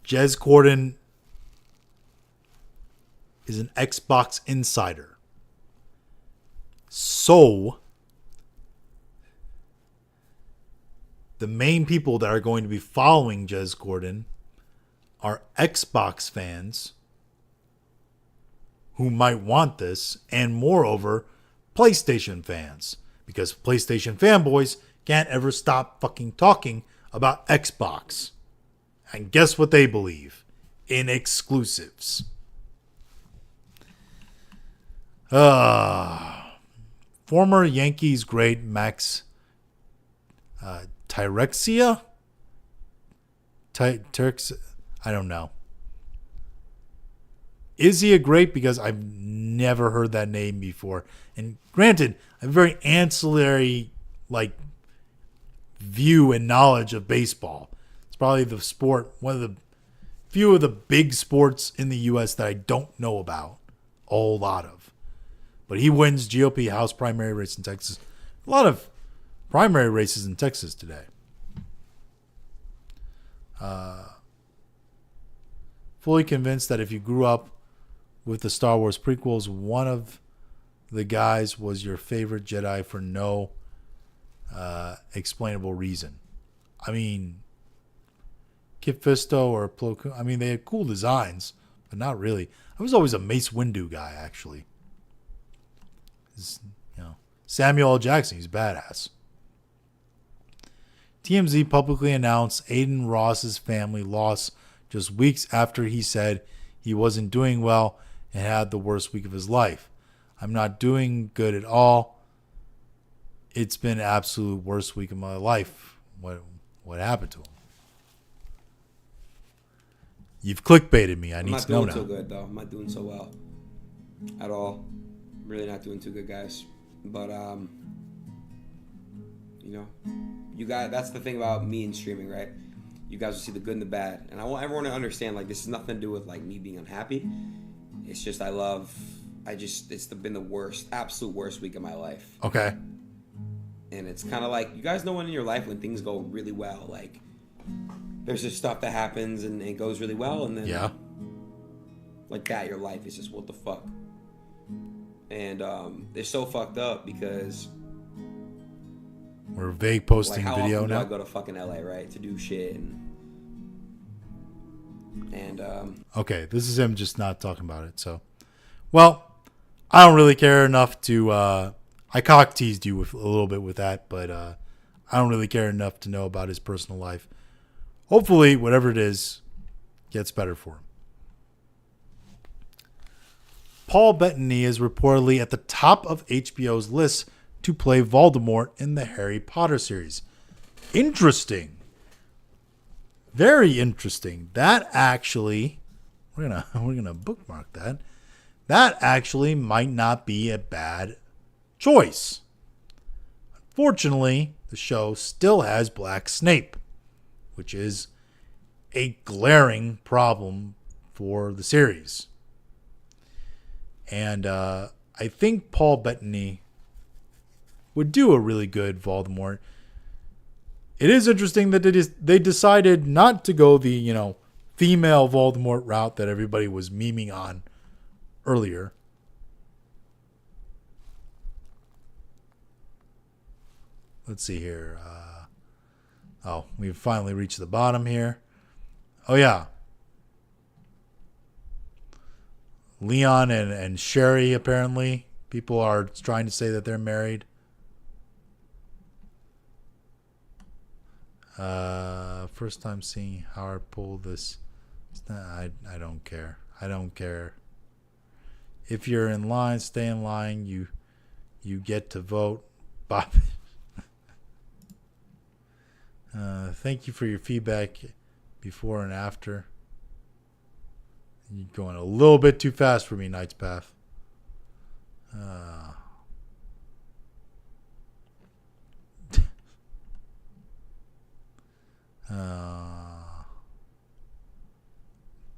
Jez Corden is an Xbox insider. So, the main people that are going to be following Jez Corden are Xbox fans who might want this, and moreover, PlayStation fans. Because PlayStation fanboys can't ever stop fucking talking about Xbox. And guess what they believe? In exclusives. Former Yankees great Max Tyrexia? Turks, I don't know. Is he a great? Because I've never heard that name before. And granted, I have a very ancillary view and knowledge of baseball. It's probably the sport, one of the few of the big sports in the U.S. that I don't know about a whole lot of. But he wins GOP House primary race in Texas. A lot of primary races in Texas today. Fully convinced that if you grew up with the Star Wars prequels, one of the guys was your favorite Jedi for no explainable reason. I mean, Kit Fisto or Plo Koon, I mean, they had cool designs, but not really. I was always a Mace Windu guy, actually. Samuel L. Jackson, he's badass. TMZ publicly announced Aiden Ross's family loss just weeks after he said he wasn't doing well and had the worst week of his life. I'm not doing good at all. It's been an absolute worst week of my life. What happened to him? You've clickbaited me. I I'm need not to know doing so now. good, though. I'm not doing so well at all. Really not doing too good, guys. But, you know, you guys, that's the thing about me and streaming, right? You guys will see the good and the bad. And I want everyone to understand, like, this has nothing to do with, like, me being unhappy. It's just it's been the worst, absolute worst week of my life. Okay. And it's kind of like, you guys know when in your life when things go really well, like, there's just stuff that happens and it goes really well, and then, like that, your life is just, what the fuck? And it's so fucked up because we're vague posting like, how video often now. do I go to fucking LA, right, to do shit and okay, this is him just not talking about it. So, well, I don't really care enough to. I cock teased you with a little bit with that, but I don't really care enough to know about his personal life. Hopefully, whatever it is, gets better for him. Paul Bettany is reportedly at the top of HBO's list to play Voldemort in the Harry Potter series. Interesting. Very interesting. That actually, we're gonna bookmark that. That actually might not be a bad choice. Unfortunately, the show still has Black Snape, which is a glaring problem for the series. And I think Paul Bettany would do a really good Voldemort. It is interesting that they decided not to go the, female Voldemort route that everybody was memeing on earlier. Let's see here. We've finally reached the bottom here. Oh, yeah. Leon and Sherry, apparently. People are trying to say that they're married. First time seeing Howard pull this. I don't care. I don't care. If you're in line, stay in line. You get to vote. Bob. Thank you for your feedback before and after. You're going a little bit too fast for me, Knight's Path.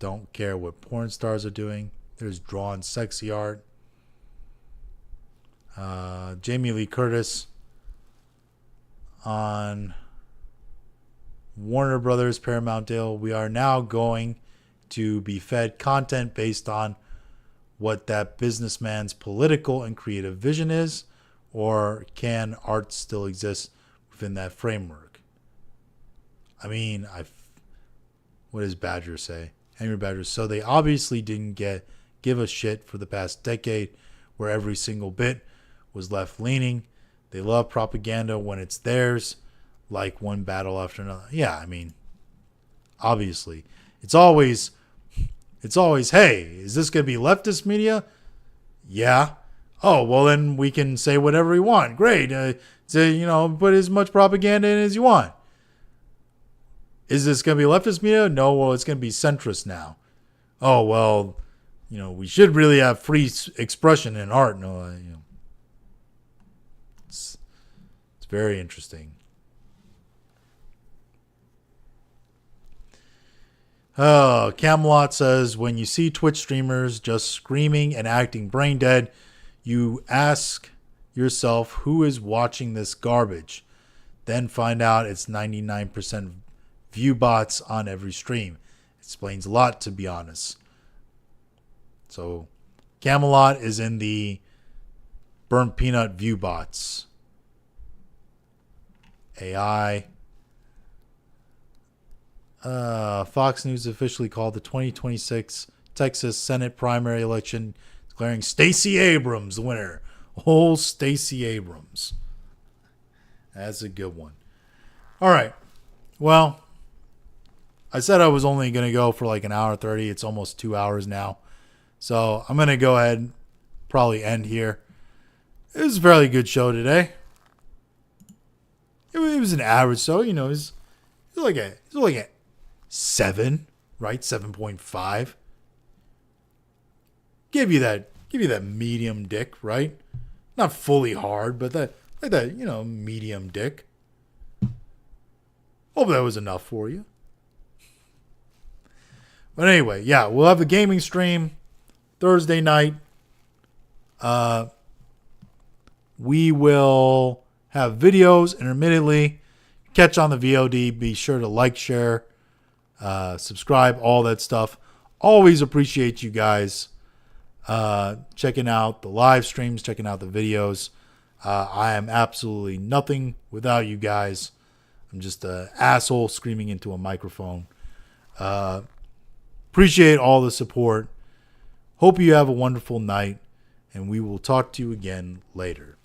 Don't care what porn stars are doing. There's drawn sexy art. Jamie Lee Curtis on Warner Brothers Paramount deal. We are now going to be fed content based on what that businessman's political and creative vision is, or can art still exist within that framework? I mean, what does Badger say? Henry Badger. So they obviously didn't give a shit for the past decade, where every single bit was left leaning. They love propaganda when it's theirs, like one battle after another. Yeah, I mean, obviously, it's always, hey, is this going to be leftist media? Yeah. Oh, well, then we can say whatever we want. Great. Put as much propaganda in as you want. Is this going to be leftist media? No, well, it's going to be centrist now. Oh, well, we should really have free expression in art. No, it's very interesting. Camelot says, when you see Twitch streamers just screaming and acting brain dead, you ask yourself, who is watching this garbage? Then find out it's 99% view bots on every stream. Explains a lot, to be honest. So Camelot is in the burnt peanut view bots. AI. Fox News officially called the 2026 Texas Senate primary election, declaring Stacey Abrams the winner. Oh, Stacey Abrams. That's a good one. All right. Well, I said I was only going to go for like an hour 30. It's almost 2 hours now. So I'm going to go ahead and probably end here. It was a fairly good show today. It was an average show. It was like a 7 right? 7.5. Give you that medium dick, right? Not fully hard, but that medium dick. Hope that was enough for you. But anyway, yeah, we'll have a gaming stream Thursday night. We will have videos intermittently. Catch on the VOD. Be sure to like, share, subscribe, all that stuff. Always appreciate you guys checking out the live streams, checking out the videos. I am absolutely nothing without you guys. I'm just an asshole screaming into a microphone. Appreciate all the support. Hope you have a wonderful night, and we will talk to you again later.